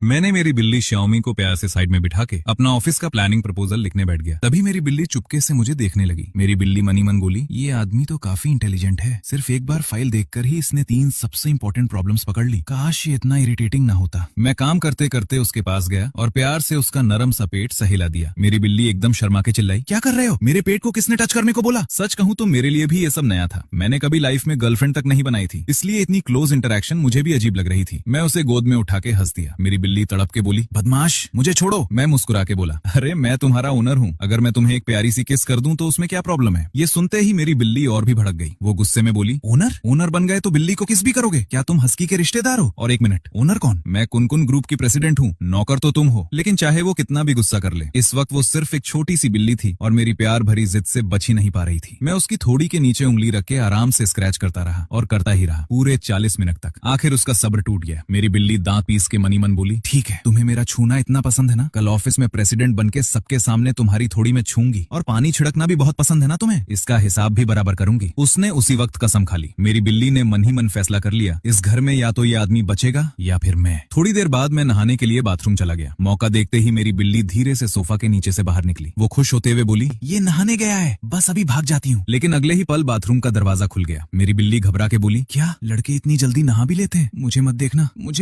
मैंने मेरी बिल्ली श्याओमी को प्यार से साइड में बिठा के अपना ऑफिस का प्लानिंग प्रपोजल लिखने बैठ गया। तभी मेरी बिल्ली चुपके से मुझे देखने लगी। मेरी बिल्ली मनी मन बोली, ये आदमी तो काफी इंटेलिजेंट है, सिर्फ एक बार फाइल देखकर ही इसने 3 सबसे इंपॉर्टेंट प्रॉब्लम्स पकड़ ली। काश ये इतना इरिटेटिंग ना होता। मैं काम करते करते उसके पास गया और प्यार से उसका नरम सा पेट सहिला दिया। मेरी बिल्ली एकदम शर्मा के चिल्लाई, क्या कर रहे हो? मेरे पेट को किसने टच करने को बोला? सच कहूँ तो मेरे लिए भी ये सब नया था। मैंने कभी लाइफ में गर्लफ्रेंड तक नहीं बनाई थी, इसलिए इतनी क्लोज इंटरेक्शन मुझे भी अजीब लग रही थी। मैं उसे गोद में उठा के हंस दिया। मेरी बिल्ली तड़प के बोली, बदमाश, मुझे छोड़ो। मैं मुस्कुरा के बोला, अरे मैं तुम्हारा ओनर हूँ, अगर मैं तुम्हें एक प्यारी सी किस कर दूं तो उसमें क्या प्रॉब्लम है? ये सुनते ही मेरी बिल्ली और भी भड़क गई। वो गुस्से में बोली, ओनर बन गए तो बिल्ली को किस भी करोगे? क्या तुम हस्की के रिश्तेदार हो? और एक मिनट, ओनर कौन? मैं कुनकुन ग्रुप की प्रेसिडेंट हूँ, नौकर तो तुम हो। लेकिन चाहे वो कितना भी गुस्सा कर ले, इस वक्त वो सिर्फ एक छोटी सी बिल्ली थी और मेरी प्यार भरी जिद से बच ही नहीं पा रही थी। मैं उसकी थोड़ी के नीचे उंगली रख के आराम से स्क्रैच करता रहा और करता ही रहा पूरे 40 मिनट तक। आखिर उसका सब्र टूट गया। मेरी बिल्ली दांत पीस के मनी मन बोली, ठीक है, तुम्हें मेरा छूना इतना पसंद है ना, कल ऑफिस में प्रेसिडेंट बनके सबके सामने तुम्हारी थोड़ी में छूंगी। और पानी छिड़कना भी बहुत पसंद है ना तुम्हें, इसका हिसाब भी बराबर करूंगी। उसने उसी वक्त कसम खा ली। मेरी बिल्ली ने मन ही मन फैसला कर लिया, इस घर में या तो ये आदमी बचेगा या फिर मैं। थोड़ी देर बाद मैं नहाने के लिए बाथरूम चला गया। मौका देखते ही मेरी बिल्ली धीरे से सोफा के नीचे से बाहर निकली। वो खुश होते हुए बोली, ये नहाने गया है, बस अभी भाग जाती हूँ। लेकिन अगले ही पल बाथरूम का दरवाजा खुल गया। मेरी बिल्ली घबरा के बोली, क्या लड़के इतनी जल्दी नहा भी लेते हैं? मुझे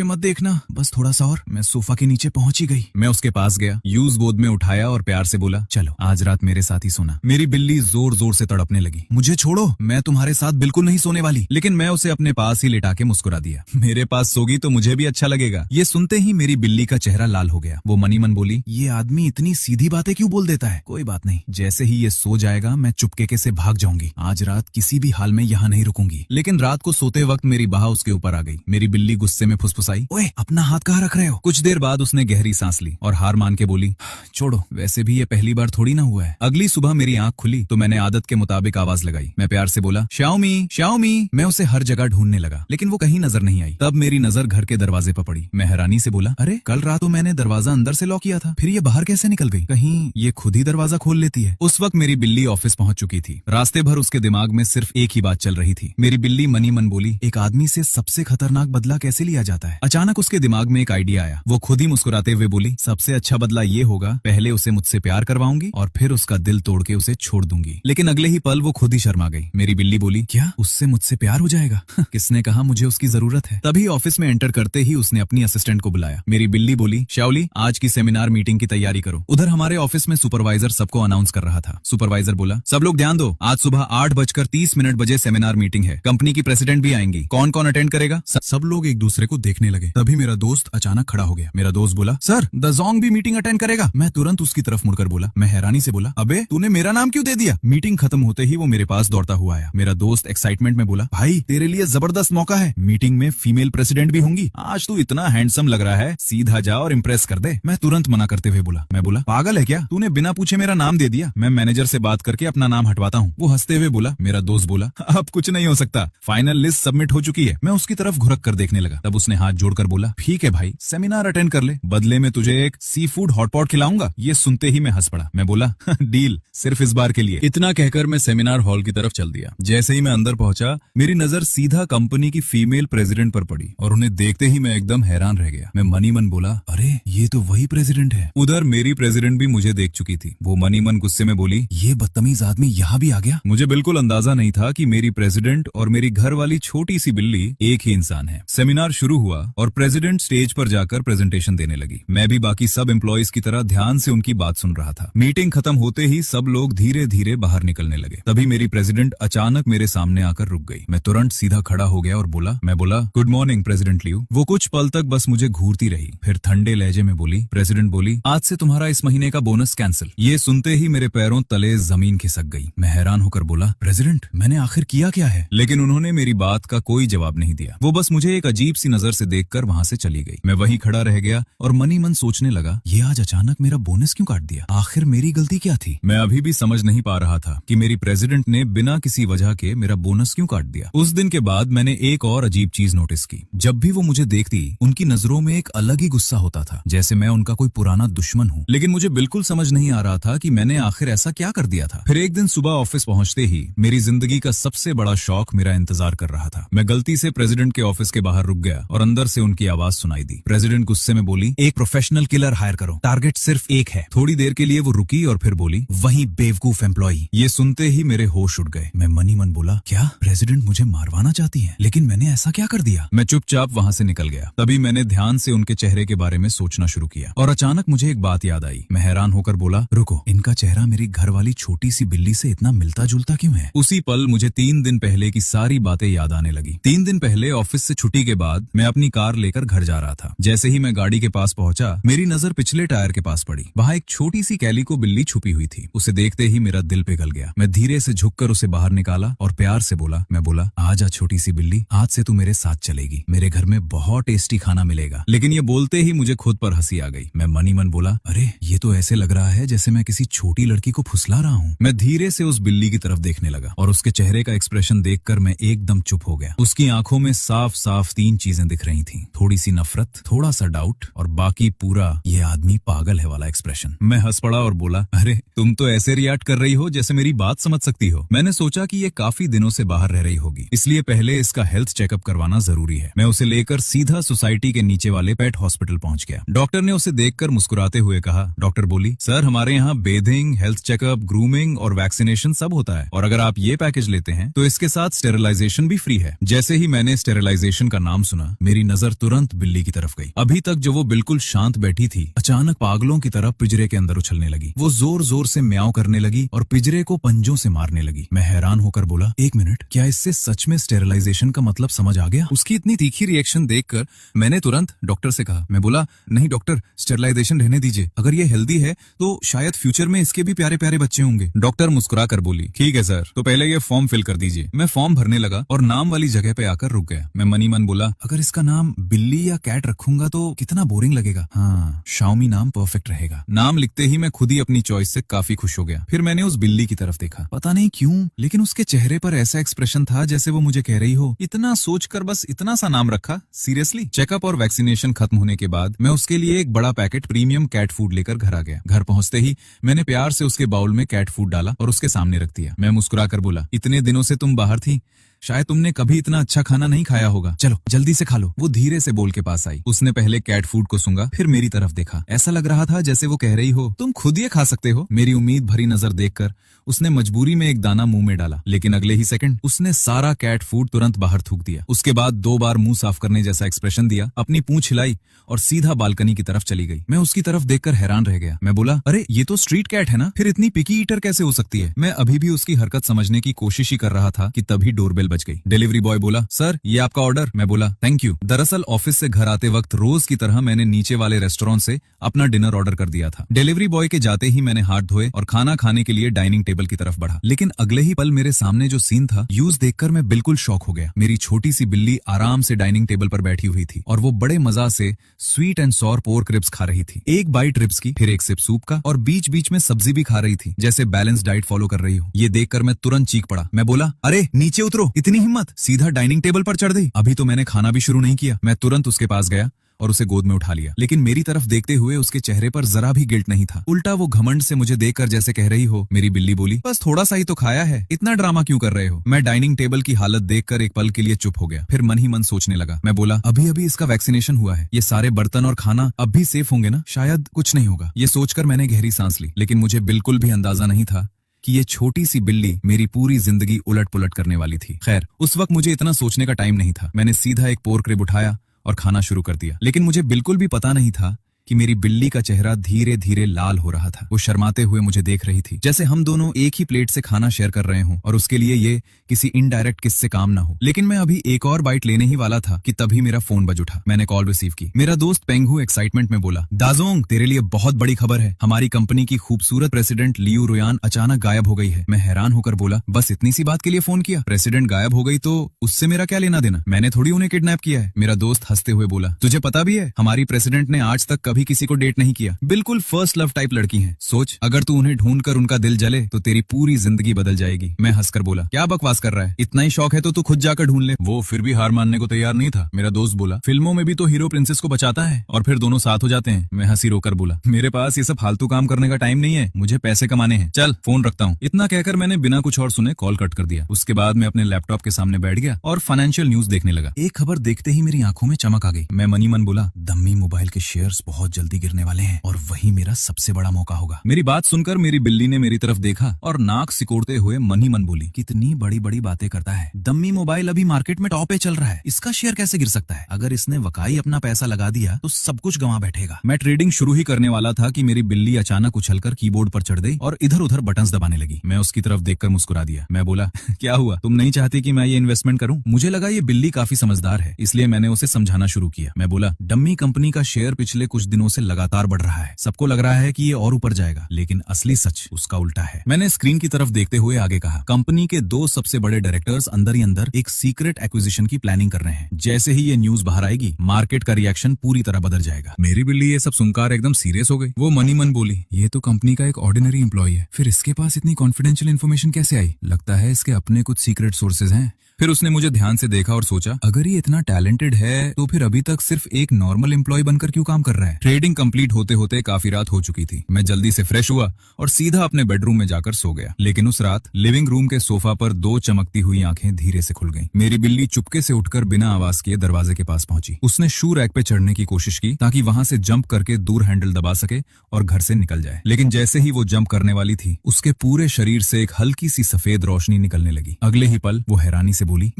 मत देखना, बस थोड़ा सा और। मैं सोफा के नीचे पहुंच ही गई। मैं उसके पास गया, यूज गोद में उठाया और प्यार से बोला, चलो आज रात मेरे साथ ही सोना। मेरी बिल्ली जोर जोर से तड़पने लगी, मुझे छोड़ो, मैं तुम्हारे साथ बिल्कुल नहीं सोने वाली। लेकिन मैं उसे अपने पास ही लिटा के मुस्कुरा दिया। मेरे पास सोगी तो मुझे भी अच्छा लगेगा। ये सुनते ही मेरी बिल्ली का चेहरा लाल हो गया। वो मनी मन बोली, ये आदमी इतनी सीधी बातें क्यों बोल देता है? कोई बात नहीं, जैसे ही ये सो जाएगा मैं चुपके से भाग जाऊंगी। आज रात किसी भी हाल में यहाँ नहीं रुकूंगी। लेकिन रात को सोते वक्त मेरी बाह उसके ऊपर आ गई। मेरी बिल्ली गुस्से में फुसफुसाई, ओए अपना हाथ कहाँ रख रहे हो? कुछ देर बाद उसने गहरी सांस ली और हार मान के बोली, छोड़ो, वैसे भी ये पहली बार थोड़ी ना हुआ है। अगली सुबह मेरी आंख खुली तो मैंने आदत के मुताबिक आवाज लगाई। मैं प्यार से बोला, श्याओमी श्याओमी। मैं उसे हर जगह ढूंढने लगा लेकिन वो कहीं नजर नहीं आई। तब मेरी नजर घर के दरवाजे पर पड़ी। मैं हैरानी से बोला, अरे कल रात तो मैंने दरवाजा अंदर से लॉक किया था, फिर ये बाहर कैसे निकल गई? कहीं ये खुद ही दरवाजा खोल लेती है। उस वक्त मेरी बिल्ली ऑफिस पहुंच चुकी थी। रास्ते भर उसके दिमाग में सिर्फ एक ही बात चल रही थी। मेरी बिल्ली मनी मन बोली, एक आदमी से सबसे खतरनाक बदला कैसे लिया जाता है? अचानक उसके दिमाग में एक आइडिया आया। वो खुद ही मुस्कुराते हुए बोली, सबसे अच्छा बदला ये होगा, पहले उसे मुझसे प्यार करवाऊंगी और फिर उसका दिल तोड़ के उसे छोड़ दूंगी। लेकिन अगले ही पल वो खुद ही शर्मा गई। मेरी बिल्ली बोली, क्या उससे मुझसे प्यार हो जाएगा? किसने कहा मुझे उसकी जरूरत है? तभी ऑफिस में एंटर करते ही उसने अपनी असिस्टेंट को बुलाया। मेरी बिल्ली बोली, श्याओली, आज की सेमिनार मीटिंग की तैयारी करो। उधर हमारे ऑफिस में सुपरवाइजर सबको अनाउंस कर रहा था। सुपरवाइजर बोला, सब लोग ध्यान दो, आज सुबह 8:30 बजे सेमिनार मीटिंग है। कंपनी की प्रेसिडेंट भी आएंगी। कौन कौन अटेंड करेगा? सब लोग एक दूसरे को देखने लगे। तभी मेरा दोस्त अचानक खड़ा हो गया। मेरा दोस्त बोला, सर द जोंग भी मीटिंग अटेंड करेगा। मैं तुरंत उसकी तरफ मुड़कर बोला, मैं हैरानी से बोला, अबे तूने मेरा नाम क्यों दे दिया? मीटिंग खत्म होते ही वो मेरे पास दौड़ता हुआ आया। मेरा दोस्त एक्साइटमेंट में बोला, भाई तेरे लिए जबरदस्त मौका है, मीटिंग में फीमेल प्रेसिडेंट भी होंगी। आज तू इतना हैंडसम लग रहा है, सीधा जा और इम्प्रेस कर दे। मैं तुरंत मना करते हुए बोला, पागल है क्या? तूने बिना पूछे मेरा नाम दे दिया। मैं मैनेजर से बात करके अपना नाम हटवाता हूँ। वो हंसते हुए बोला। मेरा दोस्त बोला, अब कुछ नहीं हो सकता, फाइनल लिस्ट सबमिट हो चुकी है। मैं उसकी तरफ घुरक कर देखने लगा। तब उसने हाथ जोड़कर बोला, ठीक है भाई, सेमिनार अटेंड कर ले, बदले में तुझे एक सी फूड हॉटपॉट खिलाऊंगा। ये सुनते ही मैं हंस पड़ा। मैं बोला, डील, सिर्फ इस बार के लिए। इतना कहकर मैं सेमिनार हॉल की तरफ चल दिया। जैसे ही मैं अंदर पहुंचा, मेरी नजर सीधा कंपनी की फीमेल प्रेसिडेंट पर पड़ी और उन्हें देखते ही मैं एकदम हैरान रह गया। मैं मनी मन बोला, अरे ये तो वही प्रेसिडेंट है। उधर मेरी प्रेसिडेंट भी मुझे देख चुकी थी। वो मनी मन गुस्से में बोली, ये बदतमीज आदमी यहाँ भी आ गया। मुझे बिल्कुल अंदाजा नहीं था कि मेरी प्रेसिडेंट और मेरी घर वाली छोटी सी बिल्ली एक ही इंसान है। सेमिनार शुरू हुआ और प्रेसिडेंट स्टेज पर जाकर प्रेजेंटेशन देने लगी। मैं भी बाकी सब एम्प्लॉइज की तरह ध्यान से उनकी बात सुन रहा था। मीटिंग खत्म होते ही सब लोग धीरे धीरे बाहर निकलने लगे। तभी मेरी प्रेसिडेंट अचानक मेरे सामने आकर रुक गई। मैं तुरंत सीधा खड़ा हो गया और बोला, गुड मॉर्निंग प्रेसिडेंट लियू। वो कुछ पल तक बस मुझे घूरती रही, फिर ठंडे लहजे में बोली, प्रेसिडेंट बोली, आज से तुम्हारा इस महीने का बोनस कैंसिल। ये सुनते ही मेरे पैरों तले जमीन खिसक गई। मैं हैरान होकर बोला, प्रेसिडेंट मैंने आखिर किया क्या है? लेकिन उन्होंने मेरी बात का कोई जवाब नहीं दिया। वो बस मुझे एक अजीब सी नजर से देखकर वहां से चली गई। मैं वहीं खड़ा रह गया और मनी मन सोचने लगा, ये आज अचानक मेरा बोनस क्यों काट दिया? आखिर मेरी गलती क्या थी? मैं अभी भी समझ नहीं पा रहा था कि मेरी प्रेसिडेंट ने बिना किसी वजह के मेरा बोनस क्यों काट दिया। उस दिन के बाद मैंने एक और अजीब चीज नोटिस की। जब भी वो मुझे देखती, उनकी नजरों में एक अलग ही गुस्सा होता था, जैसे मैं उनका कोई पुराना दुश्मन हूँ। लेकिन मुझे बिल्कुल समझ नहीं आ रहा था कि मैंने आखिर ऐसा क्या कर दिया था। फिर एक दिन सुबह ऑफिस पहुंचते ही मेरी जिंदगी का सबसे बड़ा शौक मेरा इंतजार कर रहा था। मैं गलती से प्रेसिडेंट के ऑफिस के बाहर रुक गया और अंदर से उनकी आवाज सुनाई दी, प्रेसिडेंट प्रेसिडेंट गुस्से में बोली, एक प्रोफेशनल किलर हायर करो, टारगेट सिर्फ एक है। थोड़ी देर के लिए वो रुकी और फिर बोली, वही बेवकूफ एम्प्लॉई। ये सुनते ही मेरे होश उड़ गए। मैं मन ही मन बोला, क्या प्रेसिडेंट मुझे मारवाना चाहती है? लेकिन मैंने ऐसा क्या कर दिया? मैं चुपचाप वहां से निकल गया। तभी मैंने ध्यान से उनके चेहरे के बारे में सोचना शुरू किया और अचानक मुझे एक बात याद आई। मैं हैरान होकर बोला, रुको, इनका चेहरा मेरी घर वाली छोटी सी बिल्ली से इतना मिलता जुलता क्यों है? उसी पल मुझे 3 दिन पहले की सारी बातें याद आने लगी। 3 दिन पहले ऑफिस से छुट्टी के बाद मैं अपनी कार लेकर घर जा रहा था। जैसे ही मैं गाड़ी के पास पहुंचा, मेरी नजर पिछले टायर के पास पड़ी। वहां एक छोटी सी कैलिको बिल्ली छुपी हुई थी। उसे देखते ही मेरा दिल पिघल गया। मैं धीरे से झुककर उसे बाहर निकाला और प्यार से बोला, मैं बोला, आजा छोटी सी बिल्ली, आज से तू मेरे साथ चलेगी। मेरे घर में बहुत टेस्टी खाना मिलेगा। लेकिन ये बोलते ही मुझे खुद पर हंसी आ गई। मैं मन ही मन बोला, अरे ये तो ऐसे लग रहा है जैसे मैं किसी छोटी लड़की को फुसला रहा हूँ। मैं धीरे से उस बिल्ली की तरफ देखने लगा और उसके चेहरे का एक्सप्रेशन देखकर मैं एकदम चुप हो गया। उसकी आंखों में साफ साफ 3 चीजें दिख रही थीं, थोड़ी सी नफरत, थोड़ा सा डाउट और बाकी पूरा ये आदमी पागल है वाला एक्सप्रेशन। मैं हंस पड़ा और बोला, अरे तुम तो ऐसे रिएक्ट कर रही हो जैसे मेरी बात समझ सकती हो। मैंने सोचा कि ये काफी दिनों से बाहर रह रही होगी, इसलिए पहले इसका हेल्थ चेकअप करवाना जरूरी है। मैं उसे लेकर सीधा सोसाइटी के नीचे वाले पेट हॉस्पिटल पहुंच गया। डॉक्टर ने उसे देखकर मुस्कुराते हुए कहा, डॉक्टर बोली, सर हमारे यहाँ बेथिंग, हेल्थ चेकअप, ग्रूमिंग और वैक्सीनेशन सब होता है और अगर आप ये पैकेज लेते हैं तो इसके साथ स्टेरिलाइजेशन भी फ्री है। जैसे ही मैंने स्टेरिलाइजेशन का नाम सुना, मेरी नजर तुरंत बिल्ली की तरफ गई। अभी तक जो वो बिल्कुल शांत बैठी थी, अचानक पागलों की तरह पिंजरे के अंदर उछलने लगी। वो जोर जोर से म्याऊं करने लगी और पिंजरे को पंजों से मारने लगी। मैं हैरान होकर बोला, एक मिनट, क्या इससे सच में स्टेरिलाइजेशन का मतलब समझ आ गया? उसकी इतनी तीखी रिएक्शन देखकर मैंने तुरंत डॉक्टर से कहा, मैं बोला, नहीं डॉक्टर, स्टेरिलाइजेशन रहने दीजिए। अगर ये हेल्दी है तो शायद फ्यूचर में इसके भी प्यारे प्यारे बच्चे होंगे। डॉक्टर मुस्कुरा कर बोली, ठीक है सर, तो पहले ये फॉर्म फिल कर दीजिए। मैं फॉर्म भरने लगा और नाम वाली जगह पे आकर रुक गया। मैं मनी मन बोला, अगर इसका नाम बिल्ली या कैट रखूंगा तो कितना बोरिंग लगेगा। हाँ, शाओमी नाम परफेक्ट रहेगा। नाम लिखते ही मैं खुद ही अपनी चॉइस से काफी खुश हो गया। फिर मैंने उस बिल्ली की तरफ देखा। पता नहीं क्यों, लेकिन उसके चेहरे पर ऐसा एक्सप्रेशन था जैसे वो मुझे कह रही हो, इतना सोचकर बस इतना सा नाम रखा, सीरियसली। चेकअप और वैक्सीनेशन खत्म होने के बाद मैं उसके लिए एक बड़ा पैकेट प्रीमियम कैट फूड लेकर घर आ गया। घर पहुंचते ही मैंने प्यार से उसके बाउल में कैट फूड डाला और उसके सामने रख दिया। मैं मुस्कुराकर बोला, इतने दिनों से तुम बाहर थी, शायद तुमने कभी इतना अच्छा खाना नहीं खाया होगा, चलो जल्दी से खा लो। वो धीरे से बोल के पास आई। उसने पहले कैट फूड को सूंघा, फिर मेरी तरफ देखा। ऐसा लग रहा था जैसे वो कह रही हो, तुम खुद ये खा सकते हो। मेरी उम्मीद भरी नजर देखकर उसने मजबूरी में एक दाना मुंह में डाला, लेकिन अगले ही सेकंड उसने सारा कैट फूड तुरंत बाहर थूक दिया। उसके बाद 2 बार मुंह साफ करने जैसा एक्सप्रेशन दिया, अपनी पूंछ हिलाई और सीधा बालकनी की तरफ चली गई। मैं उसकी तरफ देखकर हैरान रह गया। मैं बोला, अरे ये तो स्ट्रीट कैट है ना, फिर इतनी पिकी ईटर कैसे हो सकती है? मैं अभी भी उसकी हरकत समझने की कोशिश ही कर रहा था कि तभी डोरबेल बज गई। डिलीवरी बॉय बोला, सर ये आपका ऑर्डर। मैं बोला, थैंक यू। दरअसल ऑफिस से घर आते वक्त रोज की तरह मैंने नीचे वाले रेस्टोरेंट से अपना डिनर ऑर्डर कर दिया था। डिलीवरी बॉय के जाते ही मैंने हाथ धोए और खाना खाने के लिए डाइनिंग टेबल की तरफ बढ़ा। लेकिन अगले ही पल मेरे सामने जो सीन था, यूज देखकर मैं बिल्कुल शॉक हो गया। मेरी छोटी सी बिल्ली आराम से डाइनिंग टेबल पर बैठी हुई थी और वो बड़े मजा से sweet and sour pork ribs खा रही थी। एक बाइट रिब्स की, फिर एक सिप सूप का और बीच बीच में सब्जी भी खा रही थी, जैसे बैलेंस डाइट फॉलो कर रही हो। ये देखकर मैं तुरंत चीख पड़ा। मैं बोला, अरे नीचे उतरो, इतनी हिम्मत, सीधा डाइनिंग टेबल पर चढ़ गई। अभी तो मैंने खाना भी शुरू नहीं किया। मैं तुरंत उसके पास गया और उसे गोद में उठा लिया, लेकिन मेरी तरफ देखते हुए उसके चेहरे पर जरा भी गिल्ट नहीं था। उल्टा वो घमंड से मुझे देखकर जैसे कह रही हो। मेरी बिल्ली बोली, बस थोड़ा सा ही तो खाया है, इतना ड्रामा क्यों कर रहे हो? मैं डाइनिंग टेबल की हालत देखकर एक पल के लिए चुप हो गया, फिर मन ही मन सोचने लगा। मैं बोला, अभी अभी इसका वैक्सीनेशन हुआ है, ये सारे बर्तन और खाना अब भी सेफ होंगे ना, शायद कुछ नहीं होगा। ये सोचकर मैंने गहरी सांस ली, लेकिन मुझे बिल्कुल भी अंदाजा नहीं था कि ये छोटी सी बिल्ली मेरी पूरी जिंदगी उलट पुलट करने वाली थी। खैर, उस वक्त मुझे इतना सोचने का टाइम नहीं था। मैंने सीधा एक पोर्क रिब उठाया और खाना शुरू कर दिया, लेकिन मुझे बिल्कुल भी पता नहीं था कि मेरी बिल्ली का चेहरा धीरे धीरे लाल हो रहा था। वो शर्माते हुए मुझे देख रही थी, जैसे हम दोनों एक ही प्लेट से खाना शेयर कर रहे हों और उसके लिए ये किसी इनडायरेक्ट किस से काम ना हो। लेकिन मैं अभी एक और बाइट लेने ही वाला था कि तभी मेरा फोन बज उठा। मैंने कॉल रिसीव की। मेरा दोस्त पेंगहू एक्साइटमेंट में बोला, दाजोंग, तेरे लिए बहुत बड़ी खबर है, हमारी कंपनी की खूबसूरत प्रेसिडेंट लियू रुयान अचानक गायब हो गई है। मैं हैरान होकर बोला, बस इतनी सी बात के लिए फोन किया? प्रेसिडेंट गायब हो गई तो उससे मेरा क्या लेना देना? मैंने थोड़ी उन्हें किडनैप किया है। मेरा दोस्त हंसते हुए बोला, तुझे पता भी है हमारी प्रेसिडेंट ने आज तक कभी किसी को डेट नहीं किया, बिल्कुल फर्स्ट लव टाइप लड़की हैं। सोच, अगर तू उन्हें ढूंढ कर उनका दिल जले तो तेरी पूरी जिंदगी बदल जाएगी। मैं हंसकर बोला, क्या बकवास कर रहा है, इतना ही शौक है तो तू खुद जाकर ढूंढ ले। वो फिर भी हार मानने को तैयार नहीं था। मेरा दोस्त बोला, फिल्मों में भी तो हीरो प्रिंसेस को बचाता है और फिर दोनों साथ हो जाते हैं। मैं हंसी रोकर बोला, मेरे पास ये सब फालतू काम करने का टाइम नहीं है, मुझे पैसे कमाने हैं, चल फोन रखता हूँ। इतना कहकर मैंने बिना कुछ और सुने कॉल कट कर दिया। उसके बाद मैं अपने लैपटॉप के सामने बैठ गया और फाइनेंशियल न्यूज देखने लगा। एक खबर देखते ही मेरी आंखों में चमक आ गई। मैं मनी मन बोला, दम्मी मोबाइल के शेयर्स बहुत जल्दी गिरने वाले हैं और वही मेरा सबसे बड़ा मौका होगा। मेरी बात सुनकर मेरी बिल्ली ने मेरी तरफ देखा और नाक सिकोड़ते हुए मनी मन बोली, कितनी बड़ी बड़ी बातें करता है, दम्मी मोबाइल अभी मार्केट में टॉप पे चल रहा है, इसका शेयर कैसे गिर सकता है? अगर इसने वकाई अपना पैसा लगा दिया तो सब कुछ गंवा बैठेगा। मैं ट्रेडिंग शुरू ही करने वाला था कि मेरी बिल्ली अचानक उछलकर कीबोर्ड पर चढ़ गई और इधर उधर बटन्स दबाने लगी। मैं उसकी तरफ देखकर मुस्कुरा दिया। मैं बोला, क्या हुआ, तुम नहीं चाहती कि मैं ये इन्वेस्टमेंट करूं? मुझे लगा ये बिल्ली काफी समझदार है, इसलिए मैंने उसे समझाना शुरू किया। मैं बोला, डम्मी कंपनी का शेयर पिछले कुछ दिनों से लगातार बढ़ रहा है, सबको लग रहा है कि ये और ऊपर जाएगा, लेकिन असली सच उसका उल्टा है। मैंने स्क्रीन की तरफ देखते हुए आगे कहा, कंपनी के 2 सबसे बड़े डायरेक्टर्स अंदर ही अंदर एक सीक्रेट एक्विजिशन की प्लानिंग कर रहे हैं। जैसे ही ये न्यूज बाहर आएगी, मार्केट का रिएक्शन पूरी तरह बदल जाएगा। मेरी बिल्ली ये सब सुनकर एकदम सीरियस हो गई। वो मनी मन बोली, ये तो कंपनी का एक ऑर्डिनरी एम्प्लॉय है, फिर इसके पास इतनी कॉन्फिडेंशियल इन्फॉर्मेशन कैसे आई? लगता है इसके अपने कुछ सीक्रेट सोर्सेज हैं। फिर उसने मुझे ध्यान से देखा और सोचा, अगर ये इतना टैलेंटेड है तो फिर अभी तक सिर्फ एक नॉर्मल एम्प्लॉय बनकर क्यों काम कर रहा है? ट्रेडिंग कंप्लीट होते होते काफी रात हो चुकी थी। मैं जल्दी से फ्रेश हुआ और सीधा अपने बेडरूम में जाकर सो गया। लेकिन उस रात लिविंग रूम के सोफा पर 2 चमकती हुई आंखें धीरे से खुल गईं। मेरी बिल्ली चुपके से उठकर बिना आवाज किए दरवाजे के पास पहुंची। उसने शू रैक पे चढ़ने की कोशिश की ताकि वहां से जंप करके दूर हैंडल दबा सके और घर से निकल जाए। लेकिन जैसे ही वो जंप करने वाली थी, उसके पूरे शरीर से एक हल्की सी सफेद रोशनी निकलने लगी। अगले ही पल वो हैरानी से बोली,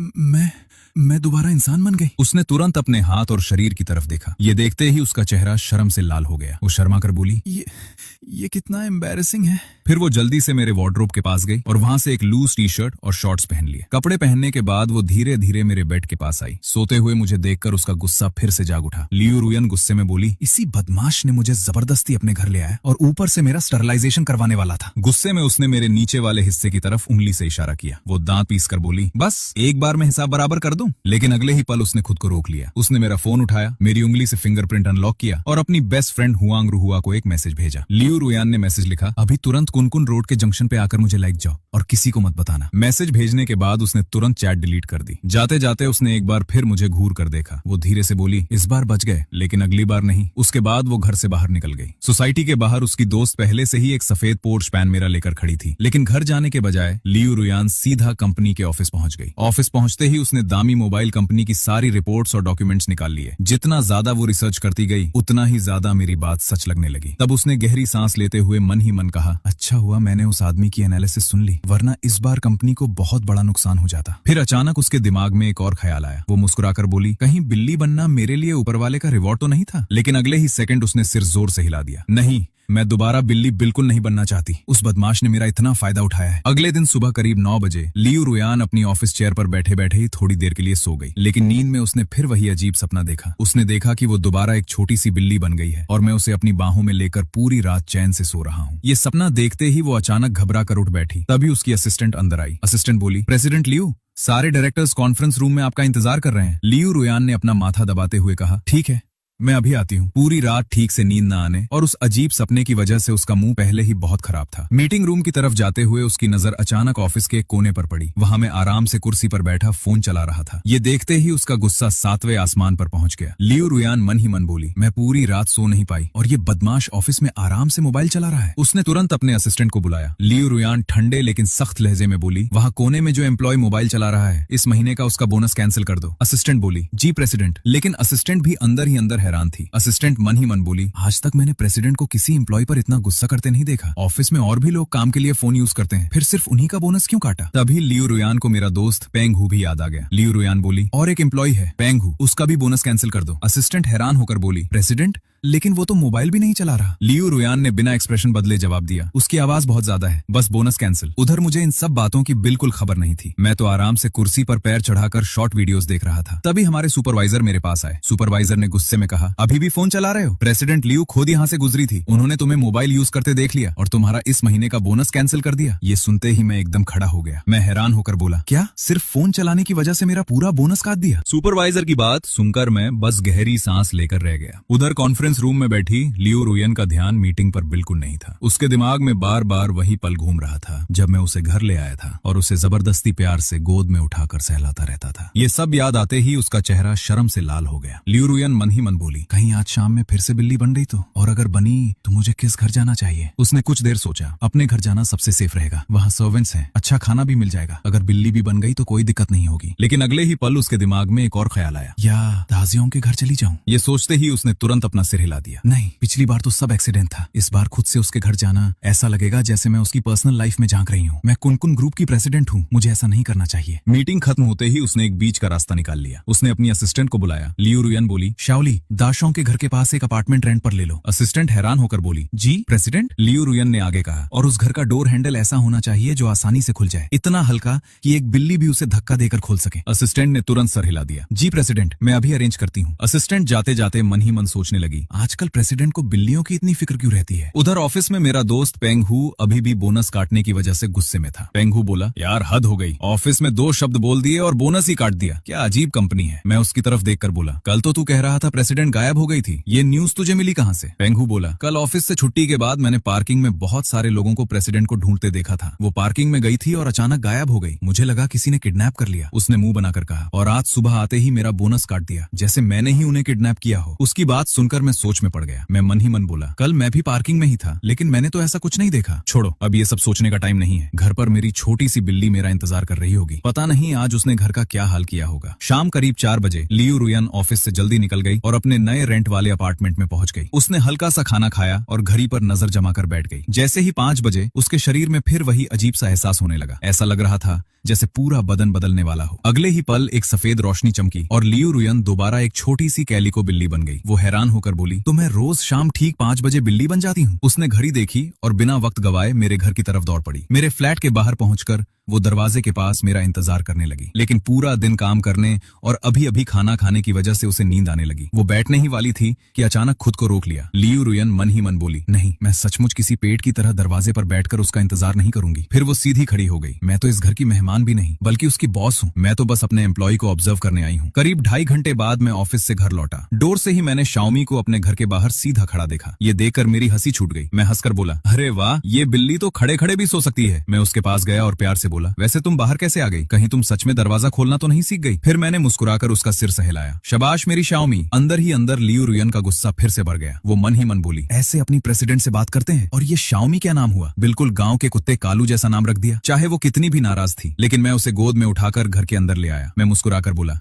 मैं दोबारा इंसान बन गई। उसने तुरंत अपने हाथ और शरीर की तरफ देखा। ये देखते ही उसका चेहरा शर्म से लाल हो गया। वो शर्मा कर बोली, ये कितना एम्बैरेसिंग है। फिर वो जल्दी से मेरे वार्डरोब के पास गई और वहां से एक लूज टी शर्ट और शॉर्ट्स पहन लिए। कपड़े पहनने के बाद वो धीरे धीरे मेरे बेड के पास आई। सोते हुए मुझे देखकर उसका गुस्सा फिर से जाग उठा। लियू रुयन गुस्से में बोली, इसी बदमाश ने मुझे जबरदस्ती अपने घर ले आया और ऊपर से मेरा स्टरलाइजेशन करवाने वाला था। गुस्से में उसने मेरे नीचे वाले हिस्से की तरफ उंगली से इशारा किया। वो दांत पीस कर बोली, बस एक बार में हिसाब बराबर कर दूं। लेकिन अगले ही पल उसने खुद को रोक लिया। उसने मेरा फोन उठाया, मेरी उंगली से फिंगरप्रिंट अनलॉक किया और अपनी बेस्ट फ्रेंड हुआंग रुहुआ को एक मैसेज भेजा। लियू रुयान ने मैसेज लिखा, अभी तुरंत कुनकुन रोड के जंक्शन पे आकर मुझे लाइक जाओ और किसी को मत बताना। मैसेज भेजने के बाद उसने तुरंत चैट डिलीट कर दी। जाते जाते उसने एक बार फिर मुझे घूर कर देखा। वो धीरे से बोली, इस बार बच गए, लेकिन अगली बार नहीं। उसके बाद वो घर से बाहर निकल गई। सोसाइटी के बाहर उसकी दोस्त पहले से ही एक सफेद पोर्श पैन मेरा लेकर खड़ी थी, लेकिन घर जाने के बजाय लियू रुयान सीधा कंपनी के ऑफिस पहुंच गई। ऑफिस पहुंचते ही उसने दामी मोबाइल कंपनी की सारी रिपोर्ट्स और डॉक्यूमेंट्स निकाल लिए। जितना ज्यादा वो रिसर्च करती गई, उतना ही ज्यादा मेरी बात सच लगने लगी। तब उसने गहरी सांस लेते हुए मन ही मन कहा, अच्छा हुआ मैंने उस आदमी की एनालिसिस सुन ली, वरना इस बार कंपनी को बहुत बड़ा नुकसान हो जाता। फिर अचानक उसके दिमाग में एक और ख्याल आया। वो मुस्कुराकर बोली, कहीं बिल्ली बनना मेरे लिए ऊपर वाले का रिवॉर्ड तो नहीं था? लेकिन अगले ही सेकंड उसने सिर जोर से हिला दिया। नहीं, मैं दोबारा बिल्ली बिल्कुल नहीं बनना चाहती। उस बदमाश ने मेरा इतना फायदा उठाया है। अगले दिन सुबह करीब 9 बजे लियू रुयान अपनी ऑफिस चेयर पर बैठे बैठे ही थोड़ी देर के लिए सो गई। लेकिन नींद में उसने फिर वही अजीब सपना देखा। उसने देखा कि वो दोबारा एक छोटी सी बिल्ली बन गई है और मैं उसे अपनी बाहों में लेकर पूरी रात चैन से सो रहा हूँ। ये सपना देखते ही वो अचानक घबरा कर उठ बैठी। तभी उसकी असिस्टेंट अंदर आई। असिस्टेंट बोली, प्रेसिडेंट लियू, सारे डायरेक्टर्स कॉन्फ्रेंस रूम में आपका इंतजार कर रहे हैं। लियू रुयान ने अपना माथा दबाते हुए कहा, ठीक है, मैं अभी आती हूँ। पूरी रात ठीक से नींद न आने और उस अजीब सपने की वजह से उसका मुंह पहले ही बहुत खराब था। मीटिंग रूम की तरफ जाते हुए उसकी नजर अचानक ऑफिस के एक कोने पर पड़ी। वहां मैं आराम से कुर्सी पर बैठा फोन चला रहा था। ये देखते ही उसका गुस्सा 7वें आसमान पर पहुंच गया। लियू रुयान मन ही मन बोली, मैं पूरी रात सो नहीं पाई और ये बदमाश ऑफिस में आराम से मोबाइल चला रहा है। उसने तुरंत अपने असिस्टेंट को बुलाया। लियू रुयान ठंडे लेकिन सख्त लहजे में बोली, वहां कोने में जो एम्प्लॉय मोबाइल चला रहा है, इस महीने का उसका बोनस कैंसिल कर दो। असिस्टेंट बोली, जी प्रेसिडेंट। लेकिन असिस्टेंट भी अंदर ही अंदर हैरान थी। असिस्टेंट मन ही मन बोली, आज तक मैंने प्रेसिडेंट को किसी एम्प्लॉय पर इतना गुस्सा करते नहीं देखा। ऑफिस में और भी लोग काम के लिए फोन यूज करते हैं, फिर सिर्फ उन्हीं का बोनस क्यों काटा? तभी लियू रुयान को मेरा दोस्त पेंग हु भी याद आ गया। लियू रुयान बोली, और एक एम्प्लॉय है पेंग हु, उसका भी बोनस कैंसिल कर दो। असिस्टेंट हैरान होकर बोली, प्रेसिडेंट, लेकिन वो तो मोबाइल भी नहीं चला रहा। लियू रुयान ने बिना एक्सप्रेशन बदले जवाब दिया, उसकी आवाज बहुत ज्यादा है, बस बोनस कैंसिल। उधर मुझे इन सब बातों की बिल्कुल खबर नहीं थी। मैं तो आराम से कुर्सी पर पैर चढ़ाकर शॉर्ट वीडियोस देख रहा था। तभी हमारे सुपरवाइजर मेरे पास आए। सुपरवाइजर ने गुस्से में कहा, अभी भी फोन चला रहे हो? प्रेसिडेंट लियू खुद यहाँ से गुजरी थी, उन्होंने तुम्हें मोबाइल यूज करते देख लिया और तुम्हारा इस महीने का बोनस कैंसिल कर दिया। ये सुनते ही मैं एकदम खड़ा हो गया। मैं हैरान होकर बोला, क्या सिर्फ फोन चलाने की वजह से मेरा पूरा बोनस काट दिया? सुपरवाइजर की बात सुनकर मैं बस गहरी सांस लेकर रह गया। उधर कॉन्फ्रेंस कॉन्फ्रेंस रूम में बैठी लियू रुयन का ध्यान मीटिंग पर बिल्कुल नहीं था। उसके दिमाग में बार बार वही पल घूम रहा था जब मैं उसे घर ले आया था और उसे जबरदस्ती प्यार से गोद में उठाकर सहलाता रहता था। ये सब याद आते ही उसका चेहरा शर्म से लाल हो गया। लियू रुयन मन ही मन बोली, कहीं आज शाम में फिर से बिल्ली बन रही तो, और अगर बनी तो मुझे किस घर जाना चाहिए। उसने कुछ देर सोचा, अपने घर जाना सबसे सेफ रहेगा, वहाँ सर्वेंट्स हैं, अच्छा खाना भी मिल जाएगा, अगर बिल्ली भी बन गई तो कोई दिक्कत नहीं होगी। लेकिन अगले ही पल उसके दिमाग में एक और ख्याल आया, या ताजियों के घर चली जाऊं। ये सोचते ही उसने तुरंत अपना सिर हिला दिया। नहीं, पिछली बार तो सब एक्सीडेंट था, इस बार खुद से उसके घर जाना ऐसा लगेगा जैसे मैं उसकी पर्सनल लाइफ में झांक रही हूँ। मैं कुन ग्रुप की प्रेसिडेंट हूँ, मुझे ऐसा नहीं करना चाहिए। मीटिंग खत्म होते ही उसने एक बीच का रास्ता निकाल लिया। उसने अपनी असिस्टेंट को बुलाया। लियू रुयन बोली, शाओली, दाशों के घर के पास एक अपार्टमेंट रेंट पर ले लो। असिस्टेंट हैरान होकर बोली, जी प्रेसिडेंट। लियू रुयन ने आगे कहा, और उस घर का डोर हैंडल ऐसा होना चाहिए जो आसानी से खुल जाए, इतना हल्का कि एक बिल्ली भी उसे धक्का देकर खोल सके। असिस्टेंट ने तुरंत सर हिला दिया। जी प्रेसिडेंट, मैं अभी अरेंज करती हूँ। असिस्टेंट जाते जाते मन ही मन सोचने लगी, आजकल प्रेसिडेंट को बिल्लियों की इतनी फिक्र क्यों रहती है। उधर ऑफिस में मेरा दोस्त पेंग हू अभी भी बोनस काटने की वजह से गुस्से में था। पेंग हू बोला, यार हद हो गई, ऑफिस में 2 शब्द बोल दिए और बोनस ही काट दिया, क्या अजीब कंपनी है। मैं उसकी तरफ देखकर बोला, कल तो तू कह रहा था प्रेसिडेंट गायब हो गई थी, ये न्यूज तुझे मिली कहाँ से। पेंग हू बोला, कल ऑफिस से छुट्टी के बाद मैंने पार्किंग में बहुत सारे लोगों को प्रेसिडेंट को ढूंढते देखा था। वो पार्किंग में गई थी और अचानक गायब हो गई, मुझे लगा किसी ने किडनैप कर लिया। उसने मुंह बनाकर कहा, और आज सुबह आते ही मेरा बोनस काट दिया, जैसे मैंने ही उन्हें किडनैप किया हो। उसकी बात सुनकर मैं सोच में पड़ गया। मैं मन ही मन बोला, कल मैं भी पार्किंग में ही था, लेकिन मैंने तो ऐसा कुछ नहीं देखा। छोड़ो, अब ये सब सोचने का टाइम नहीं है। घर पर मेरी छोटी सी बिल्ली मेरा इंतजार कर रही होगी, पता नहीं आज उसने घर का क्या हाल किया होगा। शाम करीब 4 बजे लियू रुयन ऑफिस से जल्दी निकल गई और अपने नए रेंट वाले अपार्टमेंट में पहुंच गई। उसने हल्का सा खाना खाया और घड़ी पर नजर जमाकर बैठ गई। जैसे ही 5 बजे उसके शरीर में फिर वही अजीब सा एहसास होने लगा। ऐसा लग रहा था जैसे पूरा बदन बदलने वाला हो। अगले ही पल एक सफेद रोशनी चमकी और लियू रुयन दोबारा एक छोटी सी कैलिको बिल्ली बन गई। वो हैरान होकर बोली, तो मैं रोज शाम ठीक 5 बजे बिल्ली बन जाती हूँ। उसने घड़ी देखी और बिना वक्त गवाए मेरे घर की तरफ दौड़ पड़ी। मेरे फ्लैट के बाहर पहुंचकर वो दरवाजे के पास मेरा इंतजार करने लगी, लेकिन पूरा दिन काम करने और अभी अभी खाना खाने की वजह से उसे नींद आने लगी। वो बैठने ही वाली थी कि अचानक खुद को रोक लिया। लियू रुयन मन ही मन बोली, नहीं, मैं सचमुच किसी पेट की तरह दरवाजे पर बैठकर उसका इंतजार नहीं करूंगी। फिर वो सीधी खड़ी हो गई। मैं तो इस घर की मेहमान भी नहीं बल्कि उसकी बॉस हूँ। मैं तो बस अपने एम्प्लॉय को ऑब्जर्व करने आई हूँ। करीब 2.5 घंटे बाद मैं ऑफिस से घर लौटा। डोर से ही मैंने शाओमी को अपने घर के बाहर सीधा खड़ा देखा। ये देखकर मेरी हंसी छूट गई। मैं हंसकर बोला, अरे वाह, ये बिल्ली तो खड़े खड़े भी सो सकती है। मैं उसके पास गया और प्यार से बोला, वैसे तुम बाहर कैसे आ गई? कहीं तुम सच में दरवाजा खोलना तो नहीं सीख गई? फिर मैंने मुस्कुराकर उसका सिर सहलाया। शाबाश मेरी शाओमी। अंदर ही अंदर लियू रुयन का गुस्सा फिर से बढ़ गया। वो मन ही मन बोली, ऐसे अपनी प्रेसिडेंट से बात करते हैं, और ये शाओमी क्या नाम हुआ? बिल्कुल गांव के कुत्ते कालू जैसा नाम रख दिया। चाहे वो कितनी भी नाराज थी, लेकिन मैं उसे गोद में उठाकर घर के अंदर ले आया। मैं मुस्कुराकर बोला,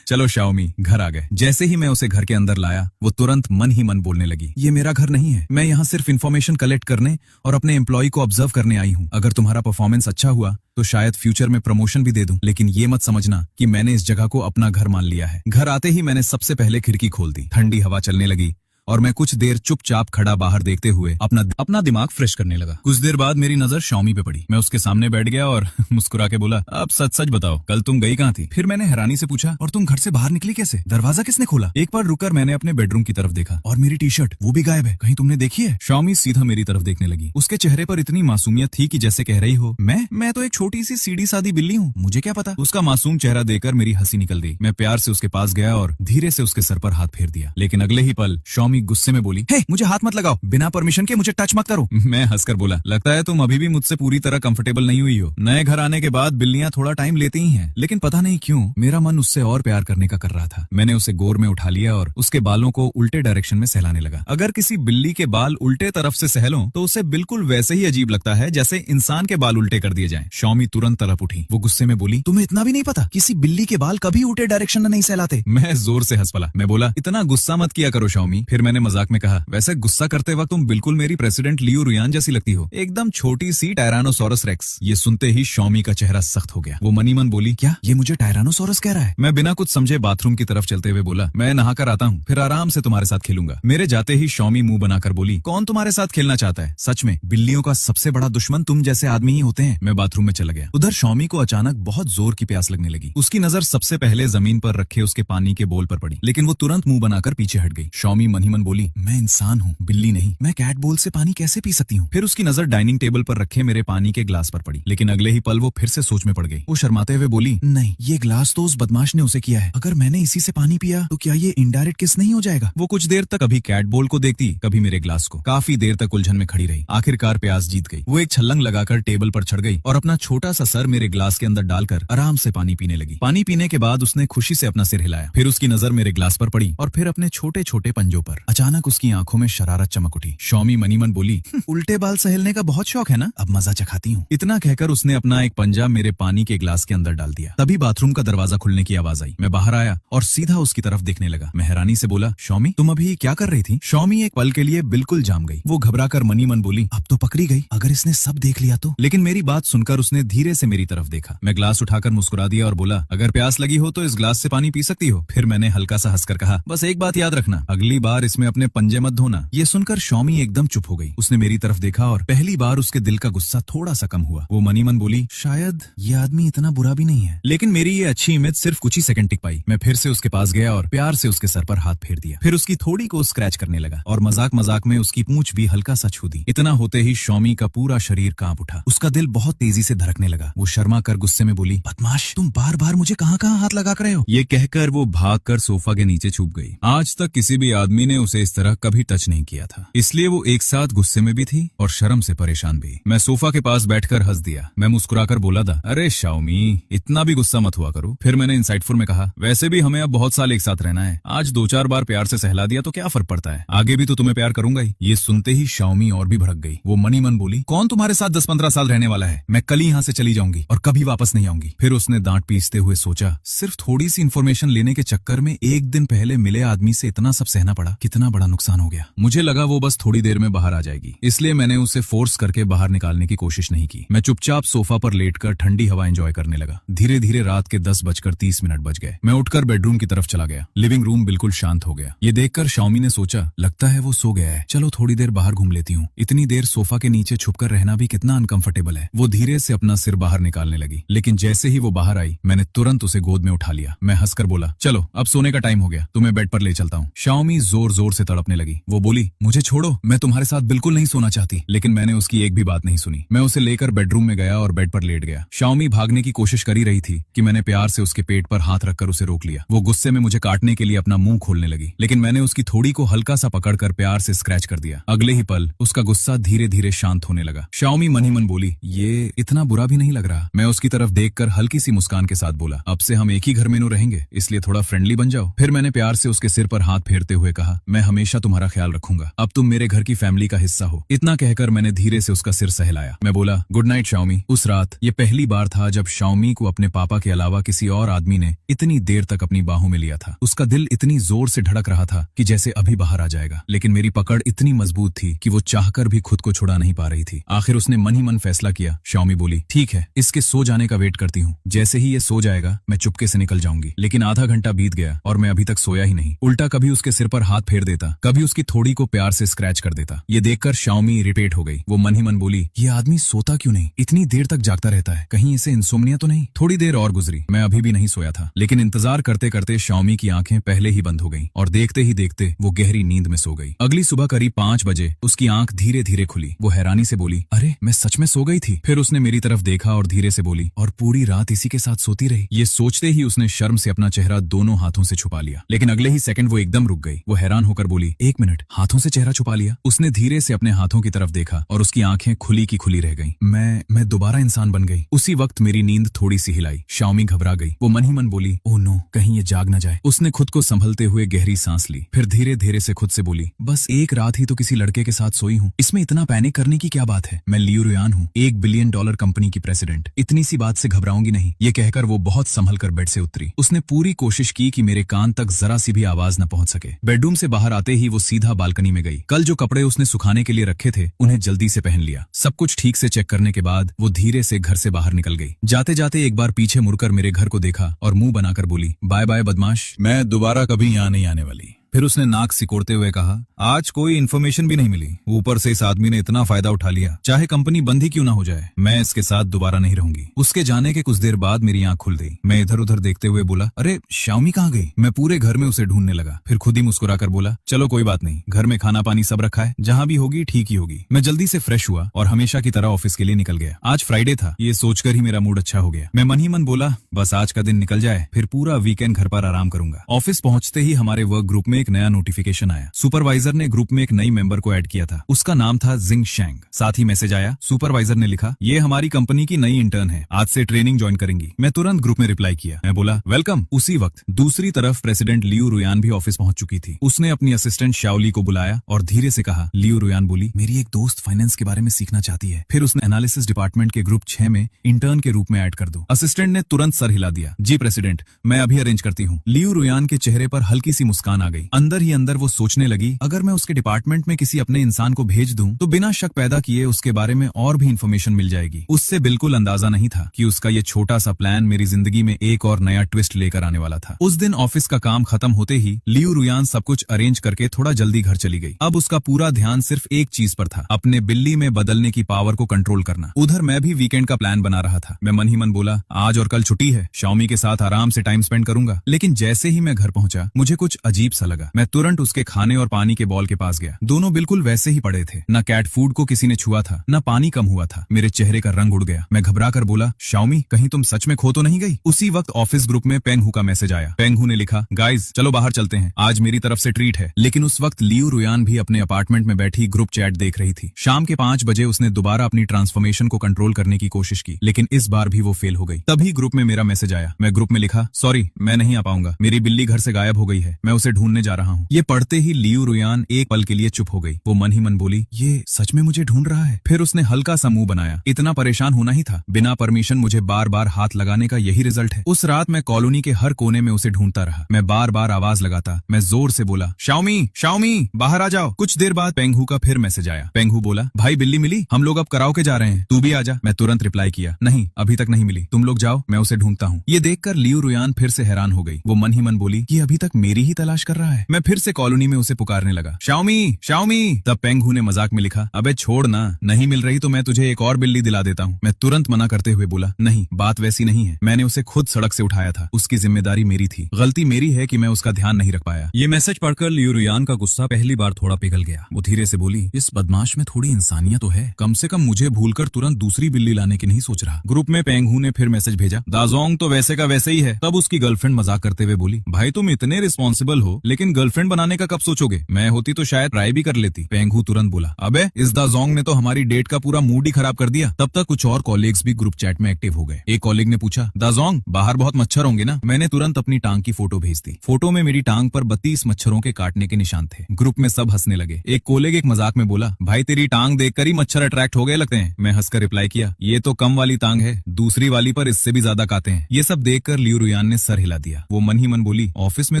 चलो शाओमी, घर आ गए। जैसे ही मैं उसे घर के अंदर लाया, वो तुरंत मन ही मन बोलने लगी, ये मेरा घर नहीं है, मैं यहाँ सिर्फ इन्फॉर्मेशन कलेक्ट करने और अपने एम्प्लॉय को ऑब्जर्व करने आई हूँ। अगर तुम्हारा परफॉर्मेंस अच्छा हुआ तो शायद फ्यूचर में प्रमोशन भी दे दूं, लेकिन ये मत समझना कि मैंने इस जगह को अपना घर मान लिया है। घर आते ही मैंने सबसे पहले खिड़की खोल दी। ठंडी हवा चलने लगी और मैं कुछ देर चुपचाप खड़ा बाहर देखते हुए अपना दिमाग फ्रेश करने लगा। कुछ देर बाद मेरी नजर शाओमी पे पड़ी। मैं उसके सामने बैठ गया और मुस्कुरा के बोला, अब सच सच बताओ, कल तुम गई कहाँ थी? फिर मैंने हैरानी से पूछा, और तुम घर से बाहर निकली कैसे? दरवाजा किसने खोला? एक बार रुककर मैंने अपने बेडरूम की तरफ देखा और मेरी टी शर्ट वो भी गायब है। कहीं तुमने देखी है? शाओमी सीधा मेरी तरफ देखने लगी। उसके चेहरे पर इतनी मासूमियत थी कि जैसे कह रही हो, मैं तो एक छोटी सी सीधी सादी बिल्ली हूँ, मुझे क्या पता। उसका मासूम चेहरा देखकर मेरी हंसी निकल गई। मैं प्यार से उसके पास गया और धीरे से उसके सर पर हाथ फेर दिया। लेकिन अगले ही पल शाओमी गुस्से में बोली, मुझे हाथ मत लगाओ, बिना परमिशन के मुझे टच मत करो। मैं हंसकर बोला, लगता है तुम अभी भी मुझसे पूरी तरह कंफर्टेबल नहीं हुई हो। नए घर आने के बाद बिल्लियां थोड़ा टाइम लेती ही हैं, लेकिन पता नहीं क्यों मेरा मन उससे और प्यार करने का कर रहा था। मैंने उसे गोर में उठा लिया और उसके बालों को उल्टे डायरेक्शन में सहलाने लगा। अगर किसी बिल्ली के बाल उल्टे तरफ से सहलो तो उसे बिल्कुल वैसे ही अजीब लगता है जैसे इंसान के बाल उल्टे कर दिए जाएं। शाओमी तुरंत तरफ उठी। वो गुस्से में बोली, तुम्हें इतना भी नहीं पता किसी बिल्ली के बाल कभी उल्टे डायरेक्शन में नहीं सहलाते? मैं जोर से हंस पड़ा। मैं बोला, इतना गुस्सा मत किया करो शाओमी। फिर मैंने मजाक में कहा, वैसे गुस्सा करते वक्त तुम बिल्कुल मेरी प्रेसिडेंट लियू रुयन जैसी लगती हो, एकदम छोटी सी टायरानोसोरस रेक्स। ये सुनते ही शाओमी का चेहरा सख्त हो गया। वो मनी मन बोली, क्या ये मुझे टायरानोसोरस कह रहा है? मैं बिना कुछ समझे बाथरूम की तरफ चलते हुए बोला, मैं नहाकर आता हूँ, फिर आराम से तुम्हारे साथ खेलूंगा। मेरे जाते ही शाओमी मुंह बनाकर बोली, कौन तुम्हारे साथ खेलना चाहता है? सच में बिल्लियों का सबसे बड़ा दुश्मन तुम जैसे आदमी ही होते हैं। मैं बाथरूम में चला गया। उधर शाओमी को अचानक बहुत जोर की प्यास लगने लगी। उसकी नजर सबसे पहले जमीन पर रखे उसके पानी के बोल पर पड़ी, लेकिन वो तुरंत मुंह बनाकर पीछे हट गई। शाओमी मन ही मन बोली, मैं इंसान हूँ, बिल्ली नहीं। मैं कैट बोल से पानी कैसे पी सकती हूँ? फिर उसकी नजर डाइनिंग टेबल पर रखे मेरे पानी के ग्लास पर पड़ी, लेकिन अगले ही पल वो फिर से सोच में पड़ गई। वो शर्माते हुए बोली, नहीं, ये ग्लास तो उस बदमाश ने उसे किया है। अगर मैंने इसी से पानी पिया तो क्या ये इनडायरेक्ट किस नहीं हो जाएगा? वो कुछ देर तक कभी कैट बोल को देखती, कभी मेरे ग्लास को। काफी देर तक उलझन में खड़ी रही। आखिरकार प्यास जीत गई। वो एक छल्लंग लगाकर टेबल पर चढ़ गई और अपना छोटा सा सर मेरे ग्लास के अंदर डालकर आराम से पानी पीने लगी। पानी पीने के बाद उसने खुशी से अपना सिर हिलाया। फिर उसकी नजर मेरे ग्लास पर पड़ी और फिर अपने छोटे छोटे पंजों पर। अचानक उसकी आंखों में शरारत चमक उठी। शौमी मनी मन बोली, उल्टे बाल सहलने का बहुत शौक है ना? अब मजा चखाती हूँ। इतना कहकर उसने अपना एक पंजा मेरे पानी के ग्लास के अंदर डाल दिया। तभी बाथरूम का दरवाजा खुलने की आवाज आई। मैं बाहर आया और सीधा उसकी तरफ देखने लगा। मैं हैरानी से बोला, शौमी, तुम अभी क्या कर रही थी? शौमी एक पल के लिए बिल्कुल जाम गई। वो घबराकर मनी मन बोली, अब तो पकड़ी गई, अगर इसने सब देख लिया तो? लेकिन मेरी बात सुनकर उसने धीरे से मेरी तरफ देखा। मैं ग्लास उठाकर मुस्कुरा दिया और बोला, अगर प्यास लगी हो तो इस ग्लास से पानी पी सकती हो। फिर मैंने हल्का सा हंसकर कहा, बस एक बात याद रखना, अगली बार इसमें अपने पंजे मत धोना। ये सुनकर शौमी एकदम चुप हो गई। उसने मेरी तरफ देखा और पहली बार उसके दिल का गुस्सा थोड़ा सा कम हुआ। वो मनी मन बोली, शायद ये आदमी इतना बुरा भी नहीं है। लेकिन मेरी ये अच्छी इमेज सिर्फ कुछ ही सेकंड टिक पाई। मैं फिर से उसके पास गया और प्यार से उसके सर पर हाथ फेर दिया। फिर उसकी थोड़ी को स्क्रैच करने लगा और मजाक मजाक में उसकी पूंछ भी हल्का सा छू दी। इतना होते ही शौमी का पूरा शरीर कांप उठा। उसका दिल बहुत तेजी से धड़कने लगा। वो शर्मा कर गुस्से में बोली, बदमाश, तुम बार बार मुझे कहाँ कहाँ हाथ लगा कर रहे हो? ये कहकर वो भागकर सोफा के नीचे छुप गई। आज तक किसी भी आदमी ने उसे इस तरह कभी टच नहीं किया था, इसलिए वो एक साथ गुस्से में भी थी और शर्म से परेशान भी। मैं सोफा के पास बैठकर हंस दिया। मैं मुस्कुराकर बोला था, अरे शाओमी, इतना भी गुस्सा मत हुआ करो। फिर मैंने इंसाइटफुल में कहा, वैसे भी हमें अब बहुत साल एक साथ रहना है। आज 2-4 बार प्यार से सहला दिया तो क्या फर्क पड़ता है? आगे भी तो तुम्हें प्यार करूंगा ही। ये सुनते ही शाओमी और भी भड़क गई। वो मनी मन बोली, कौन तुम्हारे साथ 10-15 साल रहने वाला है? मैं कल ही यहाँ से चली जाऊंगी और कभी वापस नहीं आऊंगी। फिर उसने दांत पीसते हुए सोचा, सिर्फ थोड़ी सी इन्फॉर्मेशन लेने के चक्कर में एक दिन पहले मिले आदमी से इतना सब सहना पड़ा। कितना बड़ा नुकसान हो गया। मुझे लगा वो बस थोड़ी देर में बाहर आ जाएगी, इसलिए मैंने उसे फोर्स करके बाहर निकालने की कोशिश नहीं की। मैं चुपचाप सोफा पर लेटकर ठंडी हवा एंजॉय करने लगा। धीरे धीरे रात के 10:30 बज गए। मैं उठकर बेडरूम की तरफ चला गया। लिविंग रूम बिल्कुल शांत हो गया। ये देखकर शाओमी ने सोचा, लगता है वो सो गया है, चलो थोड़ी देर बाहर घूम लेती हूँ। इतनी देर सोफा के नीचे छुपकर रहना भी कितना अनकंफर्टेबल है। वो धीरे से अपना सिर बाहर निकालने लगी, लेकिन जैसे ही वो बाहर आई, मैंने तुरंत उसे गोद में उठा लिया। मैं हंसकर बोला, चलो अब सोने का टाइम हो गया, तुम्हें बेड पर ले चलता हूँ। शाओमी जोर जोर से तड़पने लगी। वो बोली, मुझे छोड़ो, मैं तुम्हारे साथ बिल्कुल नहीं सोना चाहती। लेकिन मैंने उसकी एक भी बात नहीं सुनी। मैं उसे लेकर बेडरूम में गया और बेड पर लेट गया। शाओमी भागने की कोशिश कर ही रही थी कि मैंने प्यार से उसके पेट पर हाथ रखकर उसे रोक लिया। वो गुस्से में मुझे काटने के लिए अपना मुंह खोलने लगी, लेकिन मैंने उसकी थोड़ी को हल्का सा पकड़कर प्यार से स्क्रैच कर दिया। अगले ही पल उसका गुस्सा धीरे धीरे शांत होने लगा। शाओमी मन ही मन बोली, ये इतना बुरा भी नहीं लग रहा। मैं उसकी तरफ देखकर हल्की सी मुस्कान के साथ बोला, अब से हम एक ही घर में रहेंगे, इसलिए थोड़ा फ्रेंडली बन जाओ। फिर मैंने प्यार से उसके सिर पर हाथ फेरते हुए कहा, मैं हमेशा तुम्हारा ख्याल रखूंगा, अब तुम मेरे घर की फैमिली का हिस्सा हो। इतना कहकर मैंने धीरे से उसका सिर सहलाया। मैं बोला, गुड नाइट शाओमी। उस रात ये पहली बार था जब शाओमी को अपने पापा के अलावा किसी और आदमी ने इतनी देर तक अपनी बाहों में लिया था। उसका दिल इतनी जोर से धड़क रहा था कि जैसे अभी बाहर आ जाएगा, लेकिन मेरी पकड़ इतनी मजबूत थी कि वो चाहकर भी खुद को छुड़ा नहीं पा रही थी। आखिर उसने मन ही मन फैसला किया। शाओमी बोली, ठीक है, इसके सो जाने का वेट करती हूँ। जैसे ही ये सो जाएगा मैं चुपके से निकल जाऊंगी। लेकिन आधा घंटा बीत गया और मैं अभी तक सोया ही नहीं। उल्टा कभी उसके सिर पर हाथ फेर देता, कभी उसकी थोड़ी को प्यार से स्क्रैच कर देता। ये देखकर शाओमी इरिटेट हो गई। वो मन ही मन बोली, ये आदमी सोता क्यों नहीं? इतनी देर तक जागता रहता है, कहीं इसे इंसोम्निया तो नहीं? थोड़ी देर और गुजरी। मैं अभी भी नहीं सोया था, लेकिन इंतजार करते करते शाओमी की आंखें पहले ही बंद हो गईं और देखते ही देखते वो गहरी नींद में सो गई। अगली सुबह करीब 5 बजे उसकी आंख धीरे धीरे खुली। वो हैरानी से बोली, अरे मैं सच में सो गई थी। फिर उसने मेरी तरफ देखा और धीरे से बोली, और पूरी रात इसी के साथ सोती रही? ये सोचते ही उसने शर्म से अपना चेहरा दोनों हाथों से छुपा लिया। लेकिन अगले ही सेकंड वो एकदम रुक गई। वो हैरान होकर बोली, 1 मिनट, हाथों से चेहरा छुपा लिया? उसने धीरे से अपने हाथों की तरफ देखा और उसकी आंखें खुली की खुली रह गईं। मैं दोबारा इंसान बन गई। उसी वक्त मेरी नींद थोड़ी सी हिलाई। शाओमी घबरा गई। वो मन ही मन बोली, ओह नो, कहीं ये जाग न जाए। उसने खुद को संभलते हुए गहरी सांस ली। फिर धीरे धीरे से खुद से बोली, बस एक रात ही तो किसी लड़के के साथ सोई हूँ, इसमें इतना पैनिक करने की क्या बात है? मैं लियू रुयान हूँ, $1 बिलियन कंपनी की प्रेसिडेंट। इतनी सी बात से घबराऊंगी नहीं। ये कहकर वो बहुत संभल कर बेड से उतरी। उसने पूरी कोशिश की कि मेरे कान तक जरा सी भी आवाज न पहुंच सके। बेडरूम से बाहर आते ही वो सीधा बालकनी में गई। कल जो कपड़े उसने सुखाने के लिए रखे थे उन्हें जल्दी से पहन लिया। सब कुछ ठीक से चेक करने के बाद वो धीरे से घर से बाहर निकल गई। जाते जाते एक बार पीछे मुड़कर मेरे घर को देखा और मुंह बनाकर बोली, बाय बाय बदमाश, मैं दोबारा कभी यहाँ नहीं आने वाली। फिर उसने नाक सिकोड़ते हुए कहा, आज कोई इन्फॉर्मेशन भी नहीं मिली, ऊपर से इस आदमी ने इतना फायदा उठा लिया, चाहे कंपनी बंद ही क्यों ना हो जाए, मैं इसके साथ दोबारा नहीं रहूंगी। उसके जाने के कुछ देर बाद मेरी आंख खुल गई। मैं इधर उधर देखते हुए बोला, अरे शाओमी कहाँ गई? मैं पूरे घर में उसे ढूंढने लगा, फिर खुद ही मुस्कुराकर बोला, चलो कोई बात नहीं, घर में खाना पानी सब रखा है, जहाँ भी होगी ठीक ही होगी। मैं जल्दी से फ्रेश हुआ और हमेशा की तरह ऑफिस के लिए निकल गया। आज फ्राइडे था, ये सोचकर ही मेरा मूड अच्छा हो गया। मैं मन ही मन बोला, बस आज का दिन निकल जाए, फिर पूरा वीकेंड घर पर आराम करूंगा। ऑफिस पहुंचते ही हमारे वर्क ग्रुप में एक नया नोटिफिकेशन आया। सुपरवाइजर ने ग्रुप में एक नई मेंबर को ऐड किया था, उसका नाम था जिंग शेंग। साथ ही मैसेज आया, सुपरवाइजर ने लिखा, ये हमारी कंपनी की नई इंटर्न है, आज से ट्रेनिंग ज्वाइन करेंगी। मैं तुरंत ग्रुप में रिप्लाई किया, मैं बोला वेलकम। उसी वक्त दूसरी तरफ प्रेसिडेंट लियू रुयान भी ऑफिस पहुंच चुकी थी। उसने अपनी असिस्टेंट शाओली को बुलाया और धीरे से कहा, लियू रुयान बोली, मेरी एक दोस्त फाइनेंस के बारे में सीखना चाहती है, फिर उसने एनालिसिस डिपार्टमेंट के ग्रुप 6 में इंटर्न के रूप में ऐड कर दो। असिस्टेंट ने तुरंत सर हिला दिया, जी प्रेसिडेंट, मैं अभी अरेंज करती हूँ। लियू रुयान के चेहरे पर हल्की सी मुस्कान आ गई। अंदर ही अंदर वो सोचने लगी, अगर मैं उसके डिपार्टमेंट में किसी अपने इंसान को भेज दूं तो बिना शक पैदा किए उसके बारे में और भी इंफॉर्मेशन मिल जाएगी। उससे बिल्कुल अंदाजा नहीं था कि उसका ये छोटा सा प्लान मेरी जिंदगी में एक और नया ट्विस्ट लेकर आने वाला था। उस दिन ऑफिस का काम खत्म होते ही लियू रुयान सब कुछ अरेंज करके थोड़ा जल्दी घर चली गई। अब उसका पूरा ध्यान सिर्फ एक चीज पर था, अपने बिल्ली में बदलने की पावर को कंट्रोल करना। उधर मैं भी वीकेंड का प्लान बना रहा था। मैं मन ही मन बोला, आज और कल छुट्टी है, शाओमी के साथ आराम से टाइम स्पेंड करूंगा। लेकिन जैसे ही मैं घर पहुंचा मुझे कुछ अजीब सा लगा। मैं तुरंत उसके खाने और पानी के बॉल के पास गया। दोनों बिल्कुल वैसे ही पड़े थे, न कैट फूड को किसी ने छुआ था, न पानी कम हुआ था। मेरे चेहरे का रंग उड़ गया। मैं घबरा कर बोला, शाओमी कहीं तुम सच में खो तो नहीं गई? उसी वक्त ऑफिस ग्रुप में पेंगहू का मैसेज आया। पेंगहू ने लिखा, गाइज चलो बाहर चलते हैं, आज मेरी तरफ से ट्रीट है। लेकिन उस वक्त लियू रुयान भी अपने अपार्टमेंट में बैठी ग्रुप चैट देख रही थी। शाम के 5 बजे उसने दोबारा अपनी ट्रांसफॉर्मेशन को कंट्रोल करने की कोशिश की, लेकिन इस बार भी वो फेल हो गई। तभी ग्रुप में मेरा मैसेज आया। मैं ग्रुप में लिखा, सॉरी मैं नहीं आ पाऊंगा, मेरी बिल्ली घर से गायब हो गई है, मैं उसे ढूंढने जा रहा हूँ। ये पढ़ते ही लियू रुयान एक पल के लिए चुप हो गई। वो मन ही मन बोली, ये सच में मुझे ढूंढ रहा है? फिर उसने हल्का सा मुंह बनाया, इतना परेशान होना ही था, बिना परमिशन मुझे बार बार हाथ लगाने का यही रिजल्ट है। उस रात मैं कॉलोनी के हर कोने में उसे ढूंढता रहा। मैं बार बार आवाज लगाता, मैं जोर से बोला, शाओमी शाओमी बाहर आ जाओ। कुछ देर बाद पेंगहू का फिर मैसेज आया। पेंगहू बोला, भाई बिल्ली मिली, हम लोग अब कराओके जा रहे हैं, तू भी आजा। मैं तुरंत रिप्लाई किया, नहीं अभी तक नहीं मिली, तुम लोग जाओ, मैं उसे ढूंढता हूँ। ये देखकर लियू रुयान फिर से हैरान हो गई। वो मन ही मन बोली, ये अभी तक मेरी ही तलाश कर रहा है। मैं फिर से कॉलोनी में उसे पुकारने लगा, शाओमी शाओमी। तब पेंगहू ने मजाक में लिखा, अबे छोड़ ना, नहीं मिल रही तो मैं तुझे एक और बिल्ली दिला देता हूँ। मैं तुरंत मना करते हुए बोला, नहीं बात वैसी नहीं है, मैंने उसे खुद सड़क से उठाया था, उसकी जिम्मेदारी मेरी थी, गलती मेरी है कि मैं उसका ध्यान नहीं रख पाया। ये मैसेज पढ़कर लियू रुयान का गुस्सा पहली बार थोड़ा पिघल गया। वो धीरे से बोली, इस बदमाश में थोड़ी इंसानियत तो है, कम से कम मुझे भूलकर तुरंत दूसरी बिल्ली लाने की नहीं सोच रहा। ग्रुप में पेंगहू ने फिर मैसेज भेजा, दाजोंग तो वैसे का वैसे ही है। तब उसकी गर्लफ्रेंड मजाक करते हुए बोली, भाई तुम इतने रिस्पॉन्सिबल हो, लेकिन गर्लफ्रेंड बनाने का कब सोचोगे? मैं होती तो शायद ट्राई भी कर लेती। पेंगहू तुरंत बोला, अबे इस दाजोंग ने तो हमारी डेट का पूरा मूड ही खराब कर दिया। तब तक कुछ और कॉलीग्स भी ग्रुप चैट में एक्टिव हो गए। एक कॉलीग ने पूछा, दाजोंग बाहर बहुत मच्छर होंगे ना? मैंने तुरंत अपनी टांग की फोटो भेज दी। फोटो में मेरी टांग पर 32 मच्छरों के काटने के निशान थे। ग्रुप में सब हंसने लगे। एक कोलीग एक मजाक में बोला, भाई तेरी टांग देखकर ही मच्छर अट्रैक्ट हो गए लगते हैं। मैं हंसकर रिप्लाई किया, ये तो कम वाली टांग है, दूसरी वाली पर इससे भी ज्यादा काते हैं। ये सब देखकर लियू रुयान ने सर हिला दिया। वो मन ही मन बोली, ऑफिस में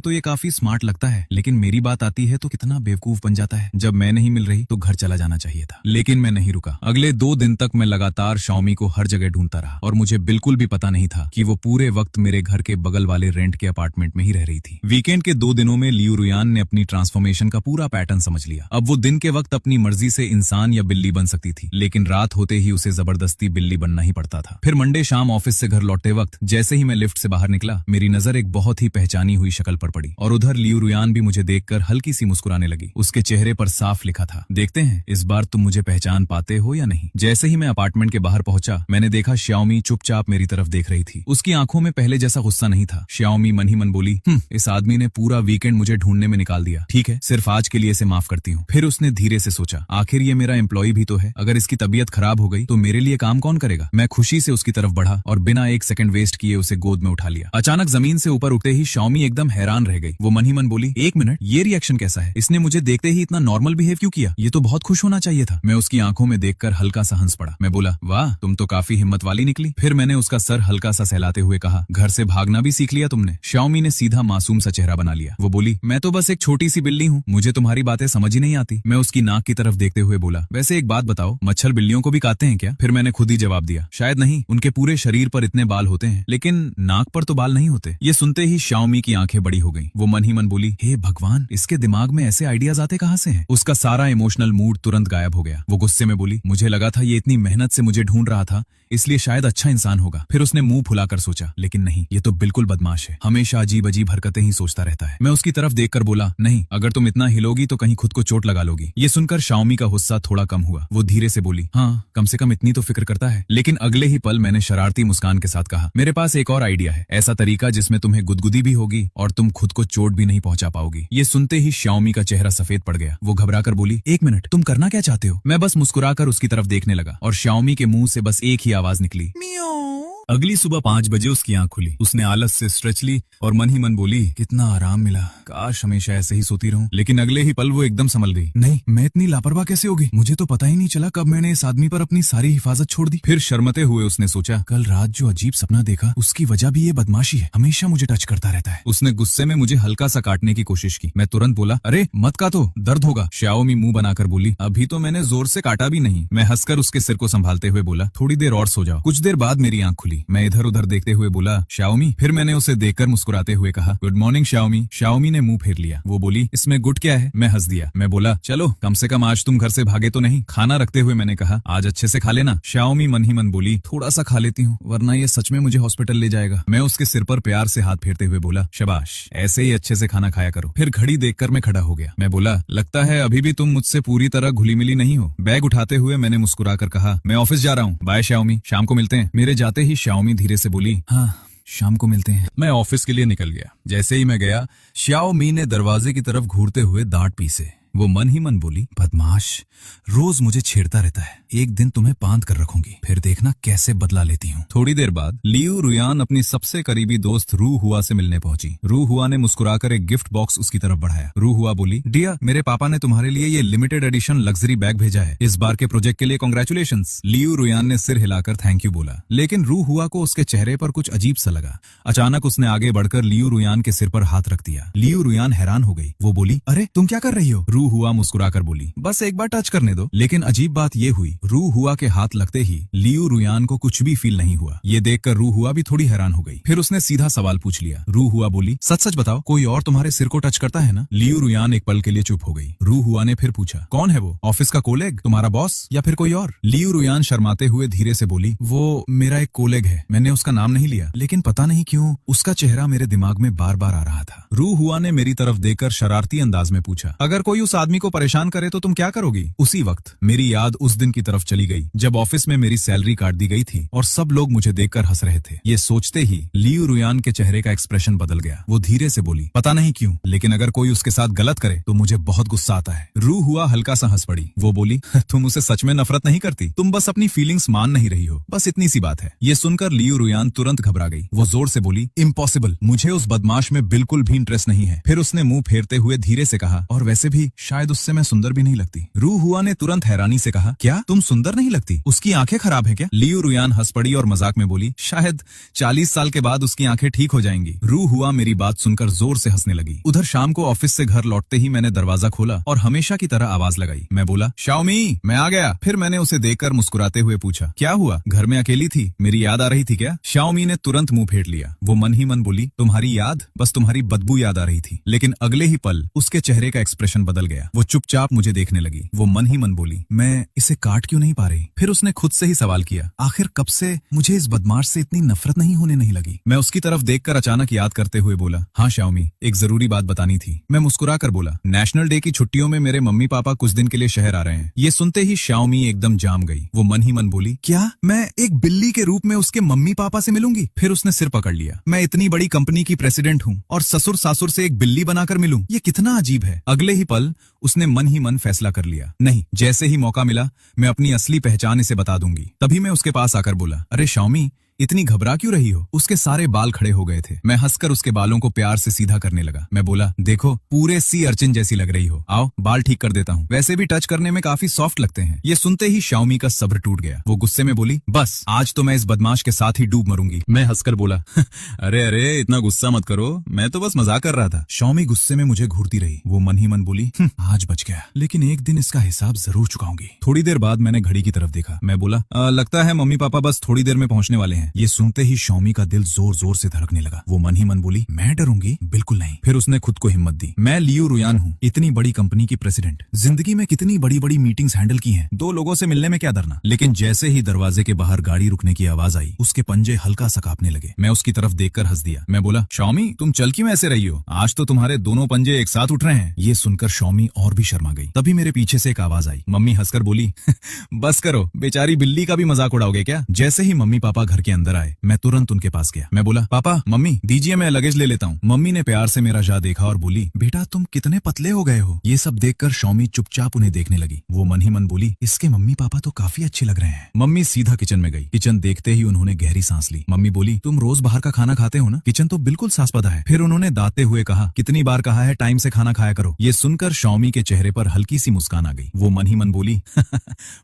तो ये काफी स्मार्ट लगता है, लेकिन मेरी बात आती है तो कितना बेवकूफ बन जाता है। जब मैं नहीं मिल रही तो घर चला जाना चाहिए था। लेकिन मैं नहीं रुका। अगले 2 दिन तक मैं लगातार शाओमी को हर जगह ढूंढता रहा और मुझे बिल्कुल भी पता नहीं था कि वो पूरे वक्त मेरे घर के बगल वाले रेंट के अपार्टमेंट में ही रह रही थी। वीकेंड के 2 दिनों में लियू रुयान ने अपनी ट्रांसफॉर्मेशन का पूरा पैटर्न समझ लिया। अब वो दिन के वक्त अपनी मर्जी से इंसान या बिल्ली बन सकती थी, लेकिन रात होते ही उसे जबरदस्ती बिल्ली बनना ही पड़ता था। फिर मंडे शाम ऑफिस से घर लौटते वक्त जैसे ही मैं लिफ्ट से बाहर निकला, मेरी नजर एक बहुत ही पहचानी हुई शक्ल पर पड़ी और उधर लियू रुयान भी मुझे देखकर हल्की सी मुस्कुराने लगी। उसके चेहरे पर साफ लिखा था, देखते हैं इस बार तुम मुझे पहचान पाते हो या नहीं। जैसे ही मैं अपार्टमेंट के बाहर पहुंचा, मैंने देखा शाओमी चुपचाप मेरी तरफ देख रही थी। उसकी आंखों में पहले जैसा गुस्सा नहीं था। शाओमी मन ही मन बोली, इस आदमी ने पूरा वीकेंड मुझे ढूंढने में निकाल दिया, ठीक है सिर्फ आज के लिए इसे माफ करती हूँ। फिर उसने धीरे से सोचा, आखिर ये मेरा एम्प्लॉय भी तो है, अगर इसकी तबीयत खराब हो गई तो मेरे लिए काम कौन करेगा। मैं खुशी से उसकी तरफ बढ़ा और बिना एक सेकंड वेस्ट किए उसे गोद में उठा लिया। अचानक जमीन से ऊपर उठते ही शाओमी एकदम हैरान रह गई। वो मन ही मन बोली, एक मिनट, ये रिएक्शन कैसा है? इसने मुझे देखते ही इतना नॉर्मल बिहेव क्यों किया? ये तो बहुत खुश होना चाहिए था। मैं उसकी आंखों में देखकर हल्का सा हंस पड़ा। मैं बोला, वाह तुम तो काफी हिम्मत वाली निकली। फिर मैंने उसका सर हल्का सा सहलाते हुए कहा, घर से भागना भी सीख लिया तुमने। शाओमी ने सीधा मासूम सा चेहरा बना लिया। वो बोली, मैं तो बस एक छोटी सी बिल्ली हूँ, मुझे तुम्हारी बातें समझ ही नहीं आती। मैं उसकी नाक की तरफ देखते हुए बोला, वैसे एक बात बताओ, मच्छर बिल्लियों को भी काटते हैं क्या? फिर मैंने खुद ही जवाब दिया, शायद नहीं, उनके पूरे शरीर पर इतने बाल होते हैं, लेकिन नाक पर तो बाल नहीं होते। ये सुनते ही शाओमी की आंखें बड़ी हो गईं। वो मन ही मन बोली, हे भगवान, इसके दिमाग में ऐसे आइडियाज आते कहाँ से हैं? उसका सारा इमोशनल मूड तुरंत गायब हो गया। वो गुस्से में बोली, मुझे लगा था ये इतनी मेहनत से मुझे ढूंढ रहा था, इसलिए शायद अच्छा इंसान होगा। फिर उसने मुंह फुलाकर सोचा, लेकिन नहीं, ये तो बिल्कुल बदमाश है, हमेशा अजीब अजीब हरकतें ही सोचता रहता है। मैं उसकी तरफ देखकर बोला, नहीं, अगर तुम इतना हिलोगी तो कहीं खुद को चोट लगा लोगी। ये सुनकर शाओमी का गुस्सा थोड़ा कम हुआ। वो धीरे से बोली, हाँ, कम से कम इतनी तो फिक्र करता है। लेकिन अगले ही पल मैंने शरारती मुस्कान के साथ कहा, मेरे पास एक और आइडिया है, ऐसा तरीका जिसमें तुम्हें गुदगुदी भी होगी और तुम खुद को चोट भी नहीं पहुंचा पाओगी। ये सुनते ही शाओमी का चेहरा सफेद पड़ गया। वो घबराकर बोली, एक मिनट, तुम करना क्या चाहते हो? मैं बस मुस्कुराकर उसकी तरफ देखने लगा और शाओमी के मुंह से बस एक ही आवाज निकली, अगली सुबह 5 बजे उसकी आंख खुली। उसने आलस से स्ट्रेच ली और मन ही मन बोली, कितना आराम मिला, काश हमेशा ऐसे ही सोती रहूं। लेकिन अगले ही पल वो एकदम संभल गई। नहीं, मैं इतनी लापरवाह कैसे होगी? मुझे तो पता ही नहीं चला कब मैंने इस आदमी पर अपनी सारी हिफाजत छोड़ दी। फिर शर्मते हुए उसने सोचा, कल रात जो अजीब सपना देखा उसकी वजह भी ये बदमाशी है, हमेशा मुझे टच करता रहता है। उसने गुस्से में मुझे हल्का सा काटने की कोशिश की। मैं तुरंत बोला, अरे मत काटो, दर्द होगा। शाओमी मुंह बनाकर बोली, अभी तो मैंने जोर से काटा भी नहीं। मैं हंसकर उसके सिर को संभालते हुए बोला, थोड़ी देर और सो जाओ। कुछ देर बाद मेरी आंख खुली। मैं इधर उधर देखते हुए बोला, शाओमी। फिर मैंने उसे देखकर मुस्कुराते हुए कहा, गुड मॉर्निंग शाओमी। शाओमी ने मुंह फेर लिया। वो बोली, इसमें गुड क्या है? मैं हंस दिया। मैं बोला, चलो, कम से कम आज तुम घर से भागे तो नहीं। खाना रखते हुए मैंने कहा, आज अच्छे से खा लेना। शाओमी मन ही मन बोली, थोड़ा सा खा लेती हूँ, वरना ये सच में मुझे हॉस्पिटल ले जाएगा। मैं उसके सिर पर प्यार से हाथ फेरते हुए बोला, शाबाश, ऐसे ही अच्छे से खाना खाया करो। फिर घड़ी देखकर मैं खड़ा हो गया। मैं बोला, लगता है अभी भी तुम मुझसे पूरी तरह घुली मिली नहीं हो। बैग उठाते हुए मैंने मुस्कुराकर कहा, मैं ऑफिस जा रहा हूँ, बाय शाओमी, शाम को मिलते हैं। मेरे जाते ही शाओमी धीरे से बोली, हाँ, शाम को मिलते हैं। मैं ऑफिस के लिए निकल गया। जैसे ही मैं गया, शाओमी ने दरवाजे की तरफ घूरते हुए दांत पीसे। वो मन ही मन बोली, बदमाश, रोज मुझे छेड़ता रहता है, एक दिन तुम्हें बांध कर रखूंगी, फिर देखना कैसे बदला लेती हूँ। थोड़ी देर बाद लियू रुयान अपनी सबसे करीबी दोस्त रू हुआ से मिलने पहुंची। रू हुआ ने मुस्कुराकर एक गिफ्ट बॉक्स उसकी तरफ बढ़ाया। रू हुआ बोली, डियर, मेरे पापा ने तुम्हारे लिए ये लिमिटेड एडिशन लग्जरी बैग भेजा है, इस बार के प्रोजेक्ट के लिए कांग्रेचुलेशंस। लियू रुयान ने सिर हिलाकर थैंक यू बोला, लेकिन रू हुआ को उसके चेहरे पर कुछ अजीब सा लगा। अचानक उसने आगे बढ़कर लियू रुयान के सिर पर हाथ रख दिया। लियू रुयान हैरान हो गई। वो बोली, अरे तुम क्या कर रही हो? रू हुआ मुस्कुराकर बोली, बस एक बार टच करने दो। लेकिन अजीब बात ये हुई, रू हुआ के हाथ लगते ही लियू रुयान को कुछ भी फील नहीं हुआ। ये देखकर रू हुआ भी थोड़ी हैरान हो गई। फिर उसने सीधा सवाल पूछ लिया। रू हुआ बोली, सच सच बताओ, कोई और तुम्हारे सिर को टच करता है ना? लियू रुयान एक पल के लिए चुप हो गई। रू हुआ ने फिर पूछा, कौन है वो? ऑफिस का कोलेग, तुम्हारा बॉस, या फिर कोई और? लियू रुयान शर्माते हुए धीरे से बोली, वो मेरा एक कोलेग है, मैंने उसका नाम नहीं लिया, लेकिन पता नहीं क्यों उसका चेहरा मेरे दिमाग में बार बार आ रहा था। रू हुआ ने मेरी तरफ देखकर शरारती अंदाज में पूछा, अगर कोई उस आदमी को परेशान करे तो तुम क्या करोगी? उसी वक्त मेरी याद उस दिन की तरफ चली गई जब ऑफिस में मेरी सैलरी काट दी गई थी और सब लोग मुझे देखकर हंस रहे थे। ये सोचते ही लियू रुयान के चेहरे का एक्सप्रेशन बदल गया। वो धीरे से बोली, पता नहीं क्यों, लेकिन अगर कोई उसके साथ गलत करे तो मुझे बहुत गुस्सा आता है। रू हुआ हल्का सा हंस पड़ी। वो बोली, तुम उसे सच में नफरत नहीं करती, तुम बस अपनी फीलिंग्स मान नहीं रही हो, बस इतनी सी बात है। ये सुनकर लियू रुयान तुरंत घबरा गई। वो जोर से बोली, इम्पॉसिबल, मुझे उस बदमाश में बिल्कुल भी इंटरेस्ट नहीं है। फिर उसने मुंह फेरते हुए धीरे से कहा, और वैसे भी शायद उससे मैं सुंदर भी नहीं लगती। रू हुआ ने तुरंत हैरानी से कहा, क्या तुम सुंदर नहीं लगती? उसकी आंखें खराब हैं क्या? लियू रुयान हंस पड़ी और मजाक में बोली, शायद 40 साल के बाद उसकी आंखें ठीक हो जाएंगी। रू हुआ मेरी बात सुनकर जोर से हंसने लगी। उधर शाम को ऑफिस से घर लौटते ही मैंने दरवाजा खोला और हमेशा की तरह आवाज लगाई। मैं बोला, शाओमी, मैं आ गया। फिर मैंने उसे देखकर मुस्कुराते हुए पूछा, क्या हुआ, घर में अकेली थी, मेरी याद आ रही थी क्या? शाओमी ने तुरंत मुंह फेर लिया। वो मन ही मन बोली, तुम्हारी याद? बस तुम्हारी बदबू याद आ रही थी। लेकिन अगले ही पल उसके चेहरे का एक्सप्रेशन बदल गया। वो चुपचाप मुझे देखने लगी। वो मन ही मन बोली, मैं इसे काट क्यों नहीं पा रही? फिर उसने खुद से ही सवाल किया, आखिर कब से मुझे इस बदमाश से इतनी नफरत नहीं लगी? मैं उसकी तरफ देखकर अचानक याद करते हुए बोला, हाँ शाओमी, एक जरूरी बात बतानी थी। मैं मुस्कुराकर बोला, नेशनल डे की छुट्टियों में मेरे मम्मी पापा कुछ दिन के लिए शहर आ रहे हैं। ये सुनते ही शाओमी एकदम जाम गई। वो मन ही मन बोली, क्या मैं एक बिल्ली के रूप में उसके मम्मी पापा से मिलूंगी? फिर उसने सिर पकड़ लिया। मैं इतनी बड़ी कंपनी की प्रेसिडेंट हूँ और ससुर सासुर से एक बिल्ली बनाकर मिलूं, ये कितना अजीब है। अगले ही पल उसने मन ही मन फैसला कर लिया, नहीं, जैसे ही मौका मिला मैं अपनी असली पहचान इसे बता दूंगी। तभी मैं उसके पास आकर बोला, अरे शाओमी, इतनी घबरा क्यों रही हो? उसके सारे बाल खड़े हो गए थे। मैं हंसकर उसके बालों को प्यार से सीधा करने लगा। मैं बोला, देखो, पूरे सी अर्चिन जैसी लग रही हो, आओ बाल ठीक कर देता हूँ, वैसे भी टच करने में काफी सॉफ्ट लगते हैं। ये सुनते ही शाओमी का सब्र टूट गया। वो गुस्से में बोली, बस आज तो मैं इस बदमाश के साथ ही डूब मरूंगी। मैं हंसकर बोला, अरे अरे, इतना गुस्सा मत करो, मैं तो बस मजाक कर रहा था। शाओमी गुस्से में मुझे घूरती रही। वो मन ही मन बोली, आज बच गया, लेकिन एक दिन इसका हिसाब जरूर चुकाऊंगी। थोड़ी देर बाद मैंने घड़ी की तरफ देखा। मैं बोला, लगता है मम्मी पापा बस थोड़ी देर में पहुंचने वाले हैं। ये सुनते ही शॉमी का दिल जोर जोर से धड़कने लगा। वो मन ही मन बोली, मैं डरूंगी? बिल्कुल नहीं। फिर उसने खुद को हिम्मत दी, मैं लियू रुयान हूँ, इतनी बड़ी कंपनी की प्रेसिडेंट, जिंदगी में कितनी बड़ी बड़ी मीटिंग्स हैंडल की हैं, 2 लोगों से मिलने में क्या डरना। लेकिन जैसे ही दरवाजे के बाहर गाड़ी रुकने की आवाज आई, उसके पंजे हल्का सा कांपने लगे। मैं उसकी तरफ देखकर हंस दिया। मैं बोला, शॉमी तुम चल क्यों ऐसे रही हो? आज तो तुम्हारे दोनों पंजे एक साथ उठ रहे हैं। ये सुनकर शॉमी और भी शर्मा गई। तभी मेरे पीछे से एक आवाज आई। मम्मी हंसकर बोली, बस करो, बेचारी बिल्ली का भी मजाक उड़ाओगे क्या? जैसे ही मम्मी पापा घर के अंदर आए, मैं तुरंत उनके पास गया। मैं बोला, पापा मम्मी दीजिए, मैं लगेज ले लेता हूँ। मम्मी ने प्यार से मेरा जा देखा और बोली, बेटा तुम कितने पतले हो गए हो। ये सब देखकर शॉमी चुपचाप उन्हें देखने लगी। वो मन ही मन बोली, इसके मम्मी पापा तो काफी अच्छे लग रहे हैं। मम्मी सीधा किचन में गई। किचन देखते ही उन्होंने गहरी सांस ली। मम्मी बोली, तुम रोज बाहर का खाना खाते हो ना? किचन तो बिल्कुल सासपदा है। फिर उन्होंने दाते हुए कहा, कितनी बार कहा है टाइम से खाना खाया करो। ये सुनकर शॉमी के चेहरे पर हल्की सी मुस्कान आ गई। वो मन ही मन बोली,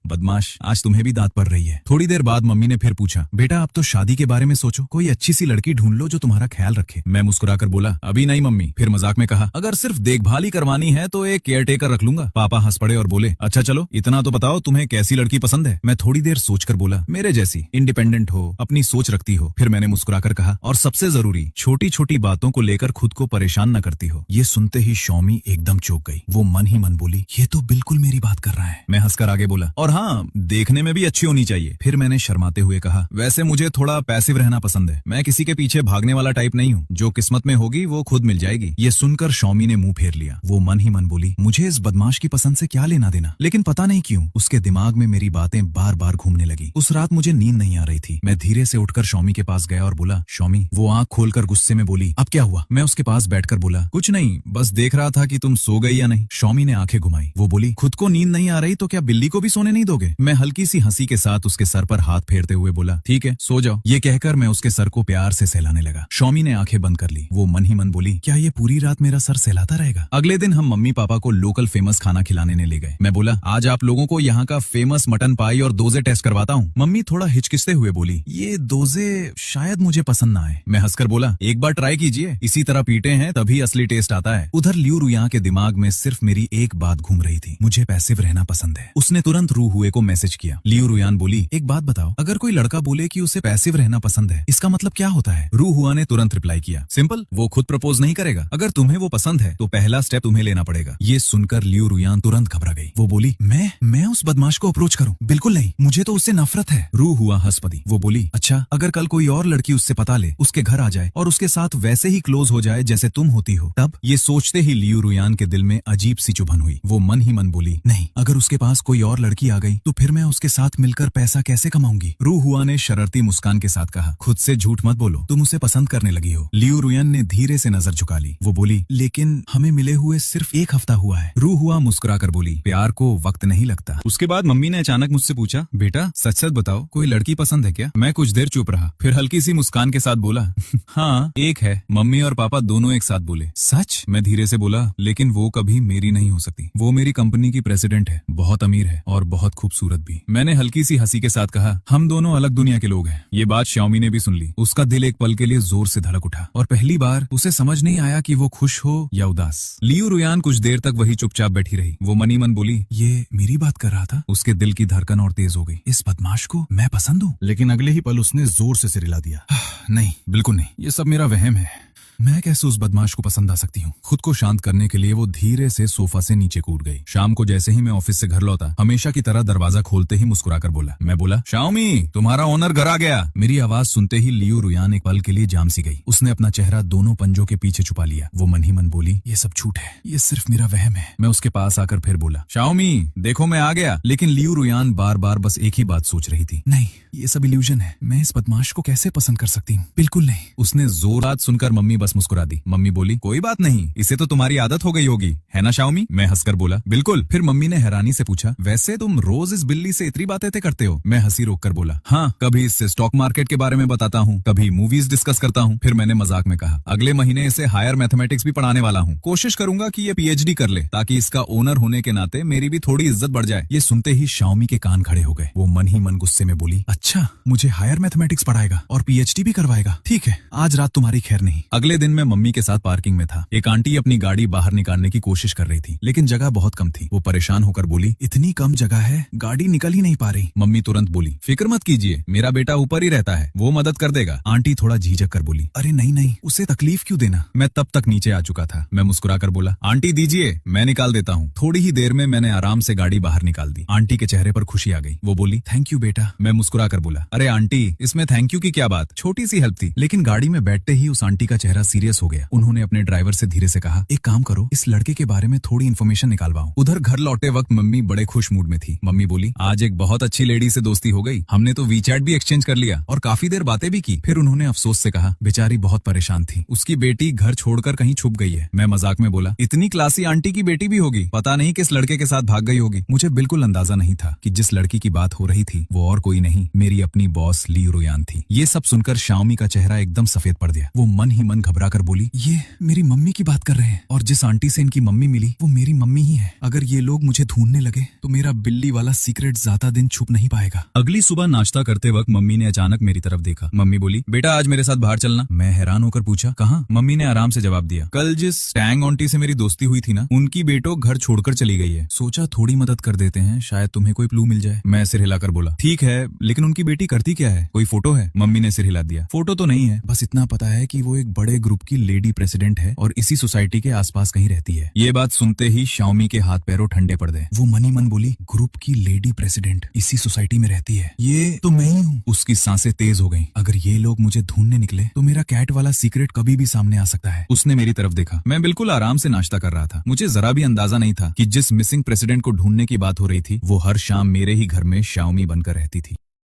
बदमाश, आज तुम्हें भी दांत पड़ रही है। थोड़ी देर बाद मम्मी ने फिर पूछा, बेटा अब तो शादी के बारे में सोचो, कोई अच्छी सी लड़की ढूंढ लो जो तुम्हारा ख्याल रखे। मैं मुस्कुराकर बोला, अभी नहीं मम्मी। फिर मजाक में कहा, अगर सिर्फ देखभाल ही करवानी है तो एक केयरटेकर रख लूंगा। पापा हंस पड़े और बोले, अच्छा चलो, इतना तो बताओ तुम्हें कैसी लड़की पसंद है? मैं थोड़ी देर सोचकर बोला, मेरे जैसी, इंडिपेंडेंट हो, अपनी सोच रखती हो। फिर मैंने मुस्कुराकर कहा, और सबसे जरूरी, छोटी छोटी बातों को लेकर खुद को परेशान न करती हो। ये सुनते ही शॉमी एकदम चौंक गई। वो मन ही मन बोली, ये तो बिल्कुल मेरी बात कर रहा है। मैं हंसकर आगे बोला, और हाँ, देखने में भी अच्छी होनी चाहिए। फिर मैंने शर्माते हुए कहा, वैसे मुझे थोड़ा पैसिव रहना पसंद है, मैं किसी के पीछे भागने वाला टाइप नहीं हूँ, जो किस्मत में होगी वो खुद मिल जाएगी। ये सुनकर शॉमी ने मुंह फेर लिया। वो मन ही मन बोली, मुझे इस बदमाश की पसंद से क्या लेना देना। लेकिन पता नहीं क्यों उसके दिमाग में मेरी बातें बार बार घूमने लगी। उस रात मुझे नींद नहीं आ रही थी। मैं धीरे से उठकर शॉमी के पास गया और बोला, शॉमी। वो आंख खोलकर गुस्से में बोली, अब क्या हुआ? मैं उसके पास बैठकर बोला, कुछ नहीं, बस देख रहा था कि तुम सो गई या नहीं। शॉमी ने आंखें घुमाई। वो बोली, खुद को नींद नहीं आ रही तो क्या बिल्ली को भी सोने नहीं दोगे? मैं हल्की सी हंसी के साथ उसके सर पर हाथ फेरते हुए बोला, ठीक है सो जाओ। ये कहकर मैं उसके सर को प्यार से सहलाने लगा। शॉमी ने आंखें बंद कर ली। वो मन ही मन बोली, क्या ये पूरी रात मेरा सर सहलाता रहेगा? अगले दिन हम मम्मी पापा को लोकल फेमस खाना खिलाने ने ले गए। मैं बोला, आज आप लोगों को यहाँ का फेमस मटन पाई और दोजे टेस्ट करवाता हूँ। मम्मी थोड़ा हिचकिचते हुए बोली, ये दोजे शायद मुझे पसंद ना आए। मैं हंसकर बोला, एक बार ट्राई कीजिए, इसी तरह पीटे हैं तभी असली टेस्ट आता है। उधर लियू रुयान के दिमाग में सिर्फ मेरी एक बात घूम रही थी, मुझे पैसिव रहना पसंद है। उसने तुरंत रू हुए को मैसेज किया। लियू रुयान बोली, एक बात बताओ, अगर कोई लड़का बोले कि उसे पैसिव रहना पसंद है, इसका मतलब क्या होता है? रू हुआ ने तुरंत रिप्लाई किया, सिंपल, वो खुद प्रपोज नहीं करेगा। अगर तुम्हें वो पसंद है तो पहला स्टेप तुम्हें लेना पड़ेगा। ये सुनकर लियू रुयान तुरंत घबरा गई। वो बोली, मैं उस बदमाश को अप्रोच करूं? बिल्कुल नहीं, मुझे तो उससे नफरत है। रू हुआ हंस पड़ी। वो बोली, अच्छा अगर कल कोई और लड़की उससे पता ले, उसके घर आ जाए और उसके साथ वैसे ही क्लोज हो जाए जैसे तुम होती हो, तब? ये सोचते ही लियू रुयान के दिल में अजीब सी चुभन हुई। वो मन ही मन बोली, नहीं, अगर उसके पास कोई और लड़की आ गई तो फिर मैं उसके साथ मिलकर पैसा कैसे कमाऊंगी? रू हुआ ने शरारती मुस्कान के साथ कहा, खुद से झूठ मत बोलो, तुम उसे पसंद करने लगी हो। लियू रुयान ने धीरे से नजर झुका ली। वो बोली, लेकिन हमें मिले हुए सिर्फ 1 हफ्ता हुआ है। रू हुआ मुस्कुराकर बोली, प्यार को वक्त नहीं लगता। उसके बाद मम्मी ने अचानक मुझसे पूछा, बेटा सच सच बताओ, कोई लड़की पसंद है क्या? मैं कुछ देर चुप रहा, फिर हल्की सी मुस्कान के साथ बोला, हाँ एक है। मम्मी और पापा दोनों एक साथ बोले, सच? मैं धीरे से बोला, लेकिन वो कभी मेरी नहीं हो सकती। वो मेरी कंपनी की प्रेसिडेंट है, बहुत अमीर है और बहुत खूबसूरत भी। मैंने हल्की सी हंसी के साथ कहा, हम दोनों अलग दुनिया के लोग हैं। ये बात शॉमी ने भी सुन ली। उसका दिल एक पल के लिए जोर से धड़क उठा और पहली बार उसे समझ नहीं आया कि वो खुश हो या उदास। लियू रुयान कुछ देर तक वही चुपचाप बैठी रही। वो मनी मन बोली, ये मेरी बात कर रहा था? उसके दिल की धड़कन और तेज हो गई। इस बदमाश को मैं पसंद हूँ? लेकिन अगले ही पल उसने जोर से सिरिला दिया, नहीं, बिल्कुल नहीं, ये सब मेरा वहम है। मैं कैसे उस बदमाश को पसंद आ सकती हूँ? खुद को शांत करने के लिए वो धीरे से सोफा से नीचे कूद गई। शाम को जैसे ही मैं ऑफिस से घर लौटा, हमेशा की तरह दरवाजा खोलते ही मुस्कुराकर बोला। मैं बोला, शाओमी तुम्हारा ओनर घर आ गया। मेरी आवाज सुनते ही लियू रुयान एक पल के लिए जाम सी गई। उसने अपना चेहरा दोनों पंजों के पीछे छुपा लिया। वो मन ही मन बोली, ये सब झूठ है, ये सिर्फ मेरा वहम है। मैं उसके पास आकर फिर बोला, शाओमी देखो मैं आ गया। लेकिन लियू रुयान बार बार बस एक ही बात सोच रही थी, नहीं ये सब इल्यूजन है, मैं इस बदमाश को कैसे पसंद कर सकती हूँ? बिल्कुल नहीं। उसने जोरात सुनकर मम्मी बस मुस्कुरा दी। मम्मी बोली, कोई बात नहीं, इसे तो तुम्हारी आदत हो गई होगी, है ना शाओमी? मैं हंसकर बोला, बिल्कुल। फिर मम्मी ने हैरानी से पूछा, वैसे तुम रोज इस बिल्ली से इतनी बातें करते हो? मैं हंसी रोककर बोला, हाँ, कभी इससे स्टॉक मार्केट के बारे में बताता हूँ, कभी मूवीज डिस्कस करता हूँ। फिर मैंने मजाक में कहा, अगले महीने इसे हायर मैथमेटिक्स भी पढ़ाने वाला हूँ। कोशिश करूंगा कि ये पीएचडी कर ले, ताकि इसका ओनर होने के नाते मेरी भी थोड़ी इज्जत बढ़ जाए। ये सुनते ही शाओमी के कान खड़े हो गए। वो मन ही मन गुस्से में बोली, अच्छा मुझे हायर मैथमेटिक्स पढ़ाएगा और पीएचडी भी करवाएगा? ठीक है, आज रात तुम्हारी खैर नहीं। अगले अगले दिन मैं मम्मी के साथ पार्किंग में था। एक आंटी अपनी गाड़ी बाहर निकालने की कोशिश कर रही थी, लेकिन जगह बहुत कम थी। वो परेशान होकर बोली, इतनी कम जगह है, गाड़ी निकल ही नहीं पा रही। मम्मी तुरंत बोली, फिक्र मत कीजिए, मेरा बेटा ऊपर ही रहता है, वो मदद कर देगा। आंटी थोड़ा झिझक कर बोली, अरे नहीं नहीं, उसे तकलीफ क्यों देना। मैं तब तक नीचे आ चुका था। मैं मुस्कुराकर बोला, आंटी दीजिए, मैं निकाल देता हूँ। थोड़ी ही देर में मैंने आराम से गाड़ी बाहर निकाल दी। आंटी के चेहरे पर खुशी आ गई। वो बोली, थैंक यू बेटा। मैं मुस्कुराकर बोला, अरे आंटी, इसमें थैंक यू की क्या बात, छोटी सी हेल्प थी। लेकिन गाड़ी में बैठते ही उस आंटी का चेहरा सीरियस हो गया। उन्होंने अपने ड्राइवर से धीरे से कहा, एक काम करो, इस लड़के के बारे में थोड़ी इन्फॉर्मेशन निकालवाओ। उधर घर लौटे वक्त मम्मी बड़े खुश मूड में थी। मम्मी बोली, आज एक बहुत अच्छी लेडी से दोस्ती हो गई, हमने तो वीचैट भी एक्सचेंज कर लिया और काफी देर बातें भी की। फिर उन्होंने अफसोस से कहा, बेचारी बहुत परेशान थी, उसकी बेटी घर छोड़कर कहीं छुप गई है। मैं मजाक में बोला, इतनी क्लासी आंटी की बेटी भी होगी, पता नहीं किस लड़के के साथ भाग गई होगी। मुझे बिल्कुल अंदाजा नहीं था कि जिस लड़की की बात हो रही थी वो और कोई नहीं, मेरी अपनी बॉस ली रोयान थी। ये सब सुनकर शाओमी का चेहरा एकदम सफेद पड़ गया। वो मन ही मन घबरा कर बोली, ये मेरी मम्मी की बात कर रहे हैं, और जिस आंटी से इनकी मम्मी मिली वो मेरी मम्मी ही है। अगर ये लोग मुझे ढूंढने लगे तो मेरा बिल्ली वाला सीक्रेट ज्यादा दिन छुप नहीं पाएगा। अगली सुबह नाश्ता करते वक्त मम्मी ने अचानक मेरी तरफ देखा। मम्मी बोली, बेटा आज मेरे साथ बाहर चलना। मैं हैरान होकर पूछा, कहाँ? मम्मी ने आराम से जवाब दिया, कल जिस टैंग आंटी से मेरी दोस्ती हुई थी ना, उनकी बेटो घर छोड़कर चली गई है। सोचा थोड़ी मदद कर देते हैं, शायद तुम्हें कोई क्लू मिल जाए। मैं सिर हिलाकर बोला, ठीक है, लेकिन उनकी बेटी करती क्या है, कोई फोटो है? मम्मी ने सिर हिला दिया, फोटो तो नहीं है, बस इतना पता है कि वो एक बड़े ग्रुप की लेडी प्रेसिडेंट है और इसी सोसाइटी के आसपास कहीं रहती है। ये बात सुनते ही शाओमी के हाथ पैरों ठंडे पड़ गए। वो मनी मन बोली, ग्रुप की लेडी प्रेसिडेंट इसी सोसाइटी में रहती है, ये तो मैं ही हूँ। उसकी सांसें तेज हो गईं। अगर ये लोग मुझे ढूंढने निकले तो मेरा कैट वाला सीक्रेट कभी भी सामने आ सकता है। उसने मेरी तरफ देखा। मैं बिल्कुल आराम से नाश्ता कर रहा था। मुझे जरा भी अंदाजा नहीं था कि जिस मिसिंग प्रेसिडेंट को ढूंढने की बात हो रही थी वो हर शाम मेरे ही घर में शाओमी बनकर रहती थी।